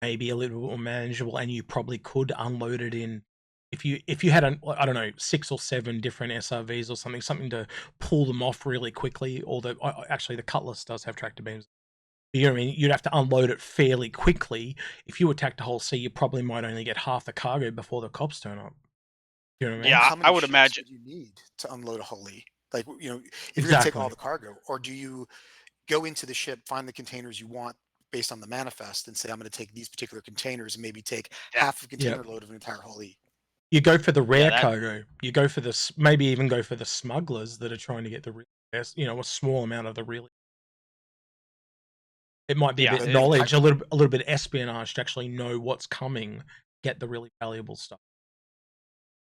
maybe a little more manageable, and you probably could unload it in if you had I don't know, 6 or 7 different SRVs or something to pull them off really quickly. Although actually the Cutlass does have tractor beams. You know what I mean? You'd have to unload it fairly quickly. If you attacked a whole sea, you probably might only get half the cargo before the cops turn up. You know what I Well, mean? Yeah, how I many would ships imagine. would you need to unload a Holly? Like, if you're going to take all Exactly. the cargo, or do you go into the ship, find the containers you want based on the manifest, and say, I'm going to take these particular containers and maybe take Yeah, half a Yeah. container load of an entire Holly? You go for the yeah, rare that cargo. You go for the maybe even go for the smugglers that are trying to get the best, a small amount of the really. It might be a yeah. bit But knowledge, a little bit of espionage to actually know what's coming, get the really valuable stuff,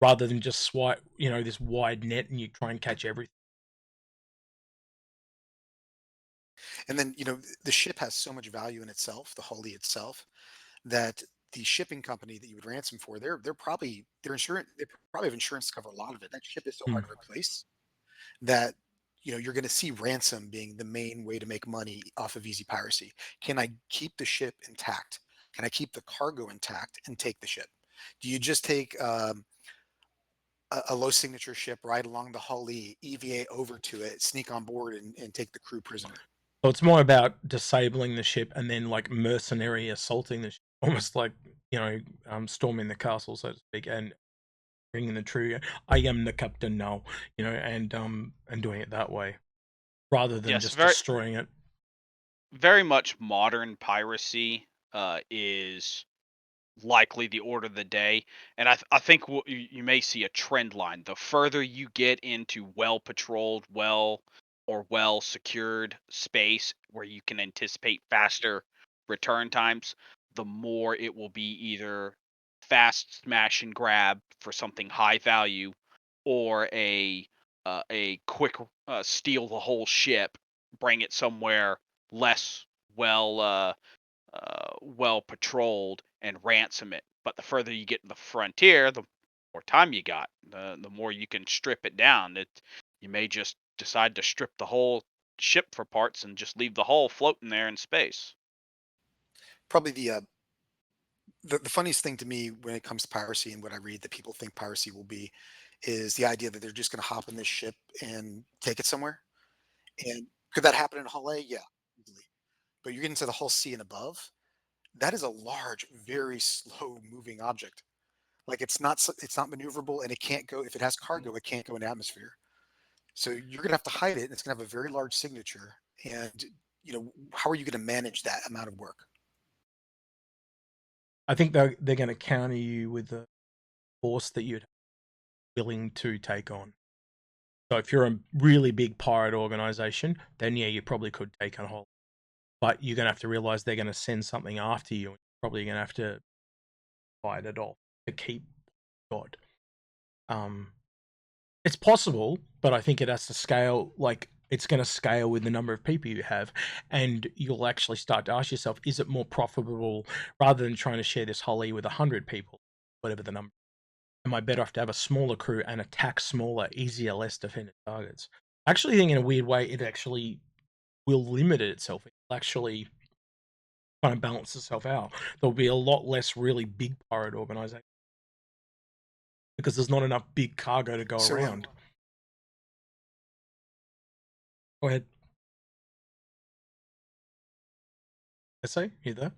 rather than just swipe, this wide net and you try and catch everything. and then the ship has so much value in itself, the Holly itself, that the shipping company that you would ransom for, they're probably their insurance, they probably have insurance to cover a lot of it. That ship is so Hmm. hard to replace that you're going to see ransom being the main way to make money off of easy piracy. Can I keep the ship intact? Can I keep the cargo intact and take the ship? Do you just take a low signature ship, ride along the Holly, EVA over to it, sneak on board, and take the crew prisoner? So it's more about disabling the ship and then like mercenary assaulting the ship, almost like storming the castle, so to speak, and bringing the true "I am the captain now," and doing it that way rather than Yes, just very destroying it. very much modern piracy is likely the order of the day. And I think you may see a trend line. The further you get into well patrolled, well secured space where you can anticipate faster return times, the more it will be either fast smash and grab for something high value, or a quick steal the whole ship, bring it somewhere less well well patrolled, and ransom it. But the further you get in the frontier, the more time you got, the more you can strip it down. You may just decide to strip the whole ship for parts and just leave the hull floating there in space. Probably the funniest thing to me when it comes to piracy and what I read that people think piracy will be is the idea that they're just going to hop in this ship and take it somewhere. And could that happen in Hull A? Yeah, easily. But you get into the Hull C and above, that is a large, very slow moving object. Like it's not maneuverable and it can't go if it has cargo, it can't go in atmosphere. So you're gonna have to hide it and it's gonna have a very large signature. And how are you gonna manage that amount of work? I think they're going to counter you with the force that you're willing to take on. So if you're a really big pirate organization, then yeah, you probably could take on a whole. But you're going to have to realize they're going to send something after you, and you're probably going to have to fight it off to keep God. It's possible, but I think it has to scale. Like it's going to scale with the number of people you have, and you'll actually start to ask yourself: is it more profitable rather than trying to share this holly with 100 people, whatever the number? Am I better off to have a smaller crew and attack smaller, easier, less defended targets? I actually think in a weird way it actually will limit it itself. It'll actually kind of balance itself out. There'll be a lot less really big pirate organizations because there's not enough big cargo to go So around. Go ahead. Ese, you there?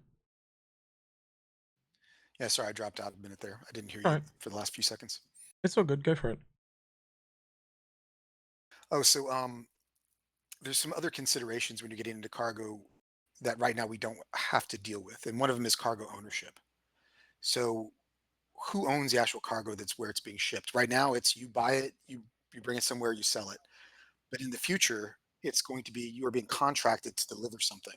yeah, sorry, I dropped out a minute there. I didn't hear All you right. for the last few seconds. It's all good. Go for it. Oh, so there's some other considerations when you're getting into cargo that right now we don't have to deal with, and one of them is cargo ownership. So who owns the actual cargo that's where it's being shipped? Right now, it's you buy it, you bring it somewhere, you sell it. But in the future, it's going to be you are being contracted to deliver something,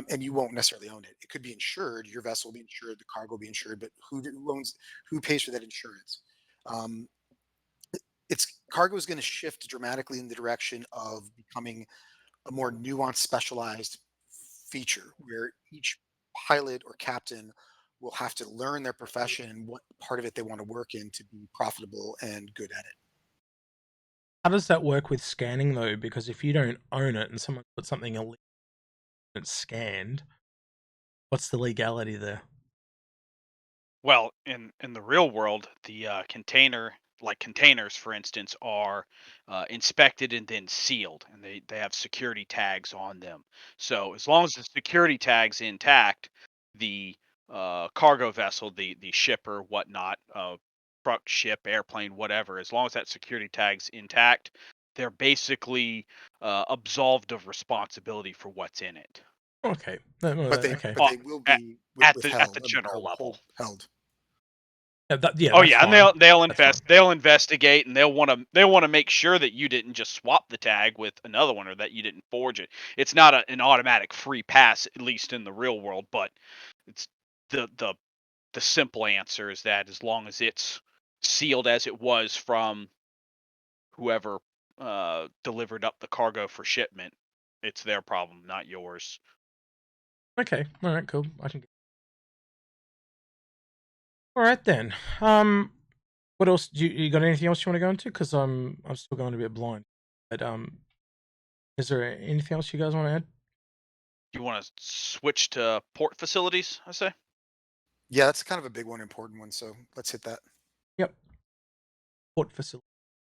and you won't necessarily own it. It could be insured. Your vessel will be insured, the cargo will be insured, but who pays for that insurance? Um, it's cargo is going to shift dramatically in the direction of becoming a more nuanced, specialized feature where each pilot or captain will have to learn their profession and what part of it they want to work in to be profitable and good at it. How does that work with scanning though? Because if you don't own it and someone puts something illegal and it's scanned, what's the legality there? Well, in the real world, the containers, for instance, are inspected and then sealed, and they have security tags on them. So as long as the security tag's intact, the cargo vessel, the shipper, whatnot, truck, ship, airplane, whatever, as long as that security tag's intact, they're basically absolved of responsibility for what's in it. Okay. No, no, But they okay. but they will At, be at the withheld. I mean, general or level. held. Yeah, Oh that's yeah, and fine. they'll That's fine. investigate, and they'll want to make sure that you didn't just swap the tag with another one, or that you didn't forge it. It's not an automatic free pass, at least in the real world, but it's the simple answer is that as long as it's sealed as it was from whoever delivered up the cargo for shipment, it's their problem, not yours. Okay. All right. Cool. All right then. What else? You got anything else you want to go into? Because I'm still going a bit blind. But is there anything else you guys want to add? You want to switch to port facilities? I say. Yeah, that's kind of a big one, important one. So let's hit that. Yep. Port facility.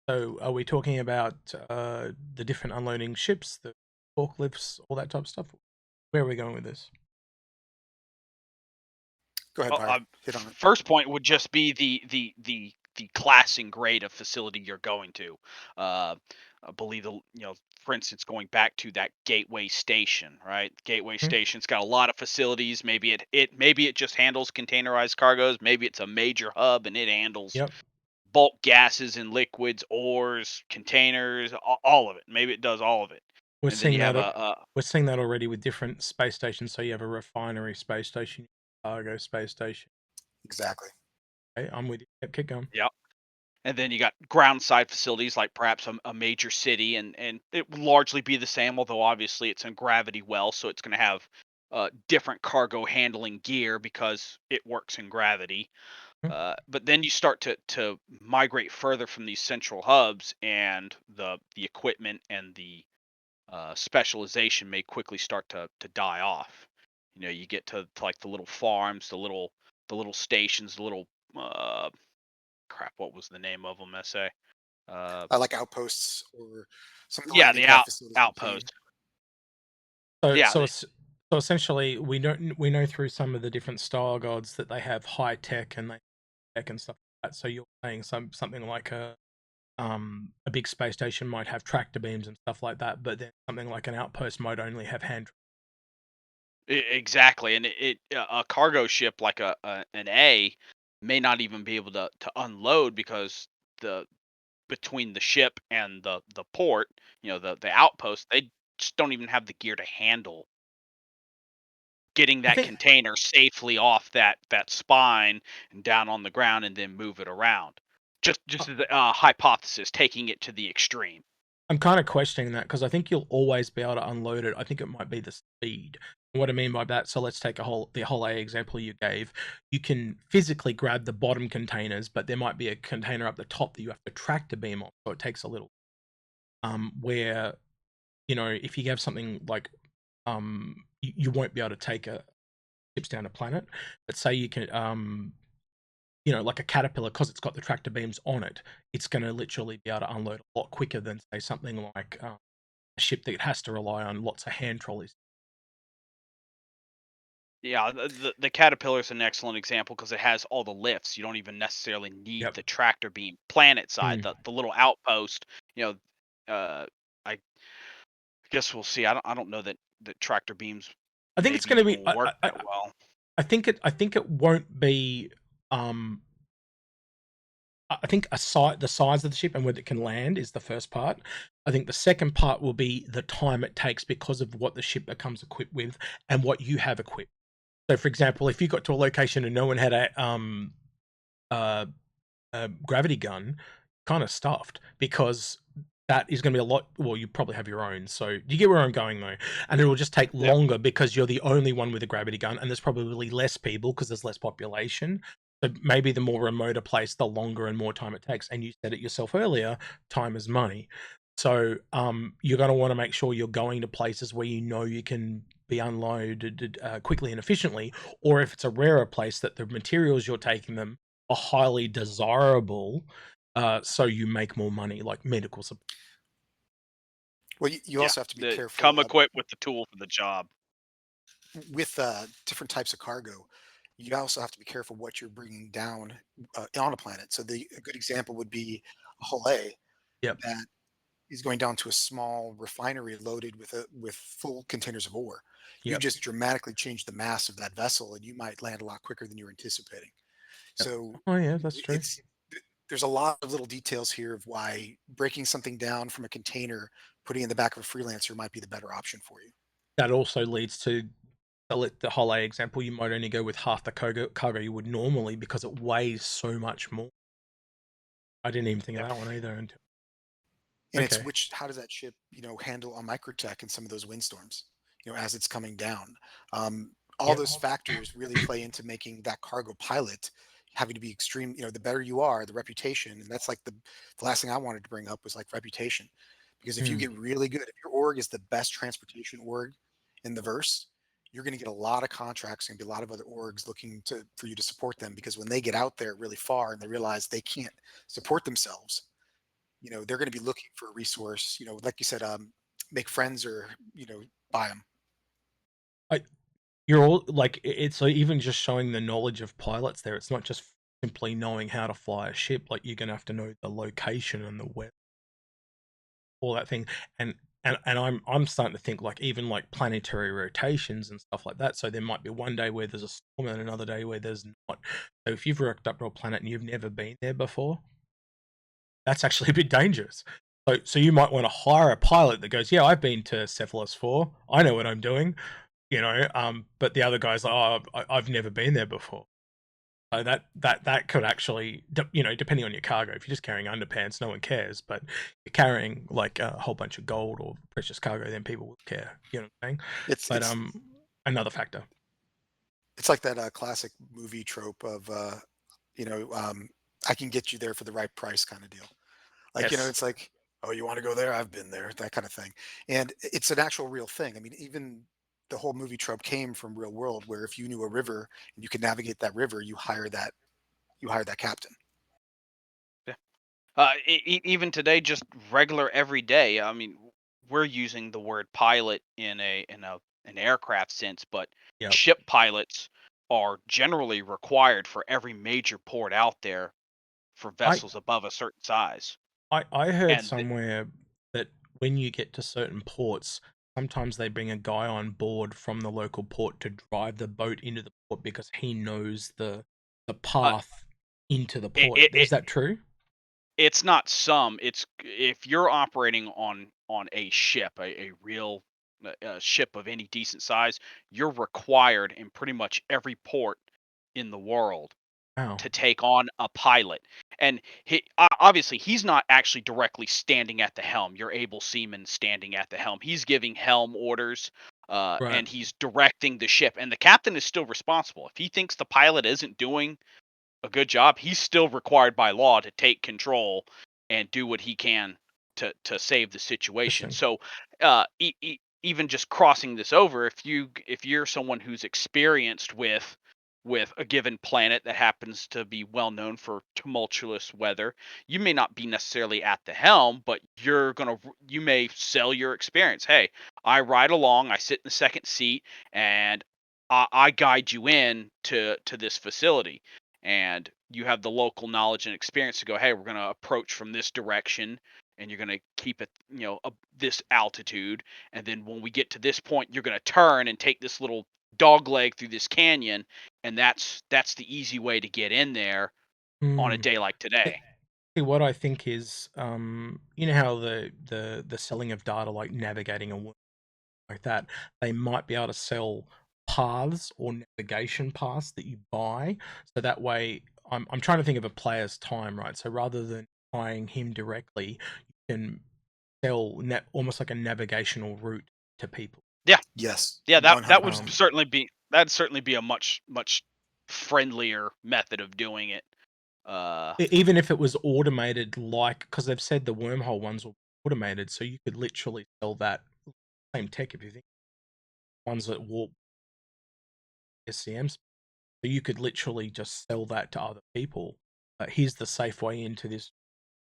So are we talking about the different unloading ships, the forklifts, all that type of stuff? Where are we going with this? Go ahead, Well, Pyre. Hit on it. first point would just be the class and grade of facility you're going to. Uh, I believe for instance, going back to that gateway station, right? Gateway Mhm. station's got a lot of facilities. Maybe it just handles containerized cargoes. Maybe it's a major hub and it handles Yep. bulk gases and liquids, ores, containers, all of it. Maybe it does all of it. We're And then seeing you have that. a We're seeing that already with different space stations. So you have a refinery space station, cargo space station. Exactly. Okay, I'm with you. Yep, keep going. yeah. And then you got ground side facilities like perhaps a major city, and it would largely be the same, although obviously it's in gravity well, so it's going to have different cargo handling gear because it works in gravity. Mhm. But then you start to migrate further from these central hubs, and the equipment and the specialization may quickly start to die off. You get to like the little farms, the little stations, the little crap. What was the name of them? SA. Like outposts or some of the Yeah, landing the pad facilities in between. outpost. So Yeah, so so essentially, we know through some of the different style gods that they have high tech and they tech and stuff like that. So you're saying something like a big space station might have tractor beams and stuff like that, but then something like an outpost might only have hand. exactly. And a cargo ship like an A may not even be able to unload because the between the ship and the port, the outpost, they just don't even have the gear to handle getting I that think container safely off that spine and down on the ground and then move it around. Just the hypothesis, taking it to the extreme. I'm kind of questioning that because I think you'll always be able to unload it. I think it might be the speed. What I mean by that, so let's take the whole A example you gave. You can physically grab the bottom containers, but there might be a container up the top that you have to track the beam on, so it takes a little. Where if you have something like you won't be able to take a ships down a planet, but say you can like a caterpillar, because it's got the tractor beams on it, it's going to literally be able to unload a lot quicker than say something like a ship that has to rely on lots of hand trolleys. Yeah, the caterpillar is an excellent example because it has all the lifts. You don't even necessarily need Yep. the tractor beam planet side. Mm. The little outpost, I guess we'll see. I don't know that tractor beams I think it's maybe going to be. even work that well. I think it. I think it won't be. Um, I think the size of the ship and whether it can land is the first part. I think the second part will be the time it takes because of what the ship becomes equipped with and what you have equipped. So, for example, if you got to a location and no one had uh, a gravity gun, kind of stuffed because that is going to be a lot. Well, you probably have your own, so you get where I'm going though, and it will just take Yeah. longer because you're the only one with a gravity gun, and there's probably less people because there's less population. So maybe the more remote a place, the longer and more time it takes. And you said it yourself earlier, time is money. So you're going to want to make sure you're going to places where you can be unloaded quickly and efficiently, or if it's a rarer place, that the materials you're taking them are highly desirable, so you make more money, like medical supply. Well, you Yeah, also have to be the careful come equipped with the tool for the job. with different types of cargo. You also have to be careful what you're bringing down on a planet. So a good example would be a whole A Yep, that is going down to a small refinery loaded with full containers of ore. You yep, just dramatically change the mass of that vessel, and you might land a lot quicker than you were anticipating. yep. So Oh yeah, that's true. it's there's a lot of little details here of why breaking something down from a container, putting it in the back of a freelancer might be the better option for you. That also leads to the whole A example. You might only go with half the cargo you would normally because it weighs so much more. I didn't even think of Yeah. that one either. Until And it's okay, how does that ship, handle a microtech in some of those windstorms, as it's coming down. All yep, those factors really play into making that cargo pilot having to be extreme. The better you are, the reputation, and that's like the last thing I wanted to bring up was like reputation, because if you mm, get really good, if your org is the best transportation org in the verse, you're going to get a lot of contracts and be a lot of other orgs looking for you to support them, because when they get out there really far and they realize they can't support themselves, they're going to be looking for a resource, like you said, make friends or, buy them. I you're all like it's even just showing the knowledge of pilots there. It's not just simply knowing how to fly a ship. Like you're gonna have to know the location and the weather, all that thing. And I'm starting to think like even like planetary rotations and stuff like that. So there might be one day where there's a storm and another day where there's not. So if you've rocked up to a planet and you've never been there before, that's actually a bit dangerous. So you might want to hire a pilot that goes, yeah, I've been to Cephalus 4, I know what I'm doing, but the other guy's like, oh, I've never been there before. So that could actually, depending on your cargo, if you're just carrying underpants, no one cares. But you're carrying like a whole bunch of gold or precious cargo, then people will care. You know what I'm saying? It's But it's another factor. it's like that classic movie trope of you know um, I can get you there for the right price kind of deal. Like, Yes. it's like, oh, you want to go there? I've been there, that kind of thing. And it's an actual real thing. I mean, even the whole movie trope came from real world, where if you knew a river and you could navigate that river, you hire that captain. Yeah. Even today, just regular everyday. I mean, we're using the word pilot in an aircraft sense, but Yep. ship pilots are generally required for every major port out there for I vessels above a certain size. I heard And somewhere that when you get to certain ports, sometimes they bring a guy on board from the local port to drive the boat into the port because he knows the uh, path into the it, port. it, Is it that true? it's not some. It's if you're operating on a ship, a real ship of any decent size, you're required in pretty much every port in the world Wow. to take on a pilot. And obviously he's not actually directly standing at the helm. Your able seaman standing at the helm. He's giving helm orders, Right. and he's directing the ship. And the captain is still responsible. If he thinks the pilot isn't doing a good job, he's still required by law to take control and do what he can to save the situation. Interesting. So, even just crossing this over, if you're someone who's experienced with a given planet that happens to be well known for tumultuous weather, you may not be necessarily at the helm, but you may sell your experience. Hey, I ride along, I sit in the second seat, and I guide you in to this facility, and you have the local knowledge and experience to go, hey, we're going to approach from this direction, and you're going to keep it, this altitude, and then when we get to this point, you're going to turn and take this little dog leg through this canyon, and that's the easy way to get in there on a Hmm. day like today. See, what I think is, you know how the selling of data, like navigating and like that, they might be able to sell paths or navigation paths that you buy. So that way, I'm trying to think of a player's time, right? So rather than buying him directly, you can sell almost like a navigational route to people. Yeah, Yes, yeah, that would 100%. Um, certainly be a much friendlier method of doing it. Even if it was automated, like because they've said the wormhole ones will be automated, so you could literally sell that same tech if you think ones that warp SCMs. So you could literally just sell that to other people. Here's the safe way into this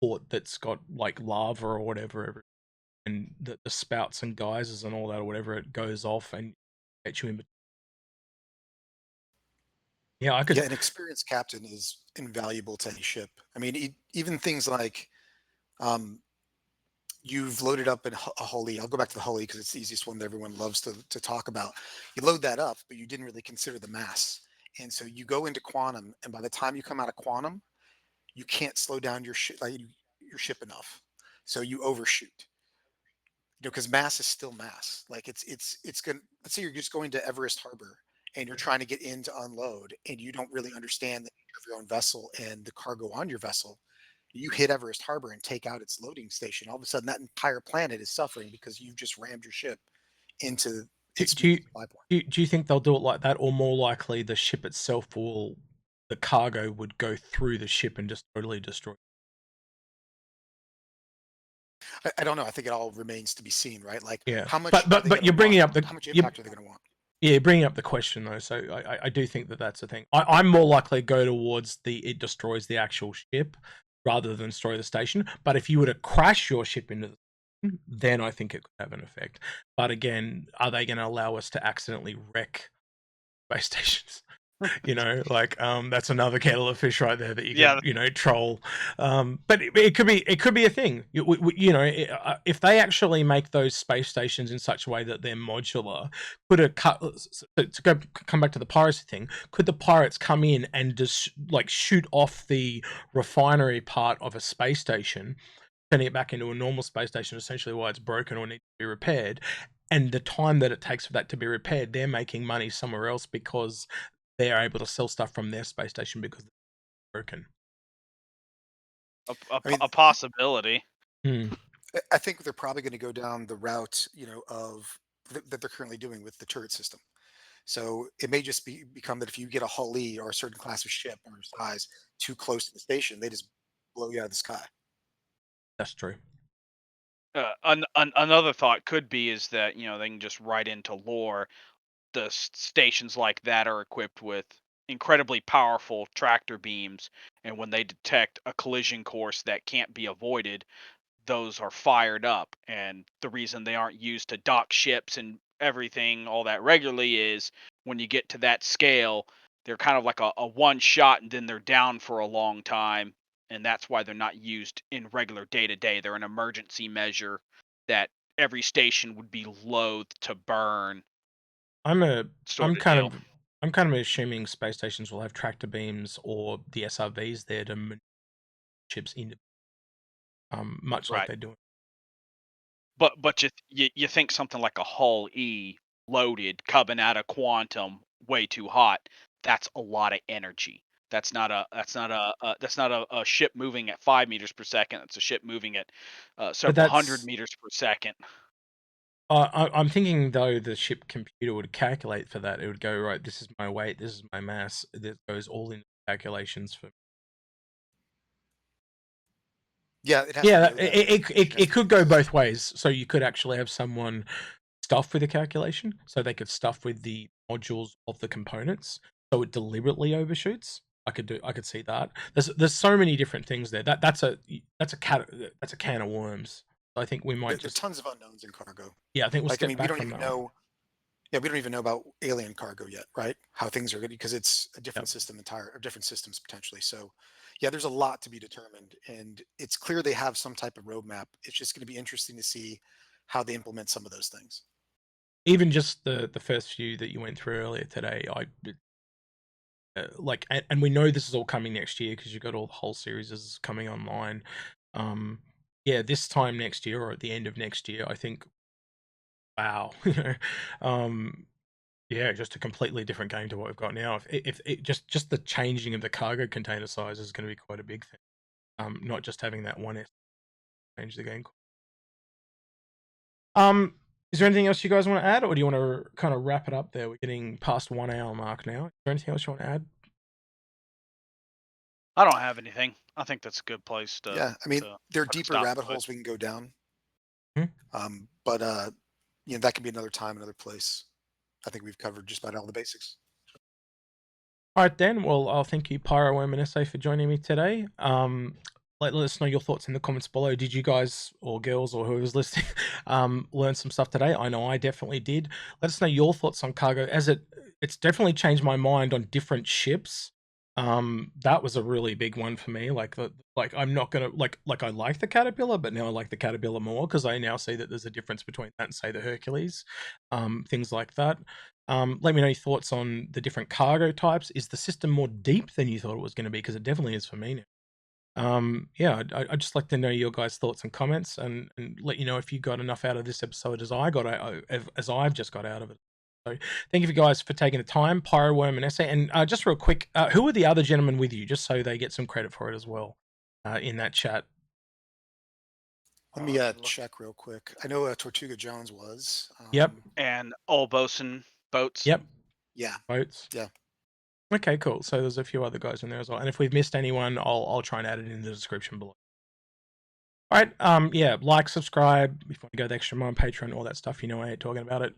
port that's got like lava or whatever, and the spouts and geysers and all that or whatever it goes off and get you in. Yeah, I Yeah, could. an experienced captain is invaluable to any ship. I mean, even things like um, you've loaded up a Holy. I'll go back to the Holy because it's the easiest one that everyone loves to talk about. You load that up, but you didn't really consider the mass. And so you go into quantum, and by the time you come out of quantum, you can't slow down your ship enough. So you overshoot. Because mass is still mass. Like it's gonna. Let's say you're just going to Everest Harbor and you're trying to get in to unload, and you don't really understand the nature of your own vessel and the cargo on your vessel. You hit Everest Harbor and take out its loading station. All of a sudden, that entire planet is suffering because you've just rammed your ship into Do, its do you main supply point. do you think they'll do it like that, or more likely the ship itself will the cargo would go through the ship and just totally destroy? I don't know. I think it all remains to be seen, right? Like, Yeah, how much but are but they but going you're to want? bringing up the How much you impact are they going to want? yeah bringing up the question though. So I do think that that's a thing. I'm more likely to go towards the it destroys the actual ship rather than destroy the station. But if you were to crash your ship into the station, then I think it could have an effect. But again, are they going to allow us to accidentally wreck space stations? Like that's another kettle of fish right there that you Yeah, could troll. But it could be a thing. If they actually make those space stations in such a way that they're modular, could a cut come back to the piracy thing, could the pirates come in and just like shoot off the refinery part of a space station, turning it back into a normal space station, essentially why it's broken or needs to be repaired, and the time that it takes for that to be repaired, they're making money somewhere else because they're able to sell stuff from their space station because it's broken. I mean, a possibility. Hmm. I think they're probably going to go down the route, of that they're currently doing with the turret system. So it may just become that if you get a Hull-E or a certain class of ship or size too close to the station, they just blow you out of the sky. That's true. Another thought could be is that they can just write into lore stations like that are equipped with incredibly powerful tractor beams, and when they detect a collision course that can't be avoided, those are fired up. And the reason they aren't used to dock ships and everything all that regularly is when you get to that scale, they're kind of like a one shot and then they're down for a long time. And that's why they're not used in regular day to day. They're an emergency measure that every station would be loath to burn. I'm Sort of deal. I'm kind of assuming space stations will have tractor beams or the SRVs there to maneuver ships into, much like Right. they're doing. But you think something like a Hull E loaded coming out of quantum way too hot. That's a lot of energy. That's not a ship moving at 5 meters per second. It's a ship moving at But several hundred meters per second. I'm thinking though the ship computer would calculate for that. It would go, right, this is my weight, this is my mass. This goes all in calculations for. Yeah, it has Yeah, to know that. it could go both ways. So you could actually have someone stuff with a calculation, so they could stuff with the modules of the components, so it deliberately overshoots. I could see that. There's so many different things there. That's a can of worms. I think we might There's tons of unknowns in cargo. Yeah, I think we'll Like, I step mean, we back don't from even that one. know. Yeah, we don't even know about alien cargo yet, right? How things are good because it's a different system or different systems potentially. So, yeah, there's a lot to be determined, and it's clear they have some type of roadmap. It's just going to be interesting to see how they implement some of those things. Even just the first few that you went through earlier today, like, and we know this is all coming next year because you've got all the whole series is coming online. Yeah, this time next year or at the end of next year, I think. Wow, yeah, just a completely different game to what we've got now. If it just the changing of the cargo container size is going to be quite a big thing. Not just having that one S change the game. Is there anything else you guys want to add, or do you want to kind of wrap it up there? We're getting past 1 hour mark now. Is there anything else you want to add? I don't have anything. I think that's a good place to. Yeah, I mean, there are put a deeper stop rabbit to it. holes we can go down. Hmm? But you know, that could be another time, another place. I think we've covered just about all the basics. All right, then. Well, I'll thank you, Pyreworm and Ese, for joining me today. Let us know your thoughts in the comments below. Did you guys or girls or whoever's listening learn some stuff today? I know I definitely did. Let us know your thoughts on cargo, as it's definitely changed my mind on different ships. That was a really big one for me. Like I'm not gonna like I like the Caterpillar, but now I like the Caterpillar more because I now see that there's a difference between that and say the Hercules, things like that. Let me know your thoughts on the different cargo types. Is the system more deep than you thought it was going to be? Because it definitely is for me now. Yeah, I'd just like to know your guys' thoughts and comments, and let you know if you got enough out of this episode as I've just got out of it. So thank you guys for taking the time, Pyroworm and Ese. And just real quick, who are the other gentlemen with you, just so they get some credit for it as well, in that chat? Let me check real quick. I know Tortuga Jones was. Yep. And all bosun boats. Yep. Yeah. Boats. Yeah. Okay, cool. So there's a few other guys in there as well. And if we've missed anyone, I'll try and add it in the description below. All right. Yeah, like, subscribe if you want to go the extra mile on Patreon, all that stuff. You know, I ain't talking about it.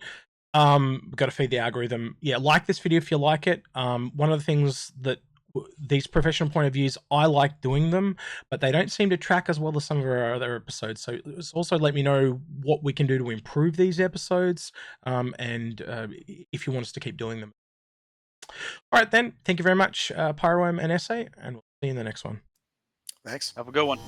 We've got to feed the algorithm. Yeah, like this video if you like it. One of the things that these professional point of views, I like doing them, but they don't seem to track as well as some of our other episodes. So also let me know what we can do to improve these episodes, and if you want us to keep doing them. All right, then. Thank you very much, Pyroworm and Ese, and we'll see you in the next one. Thanks. Have a good one.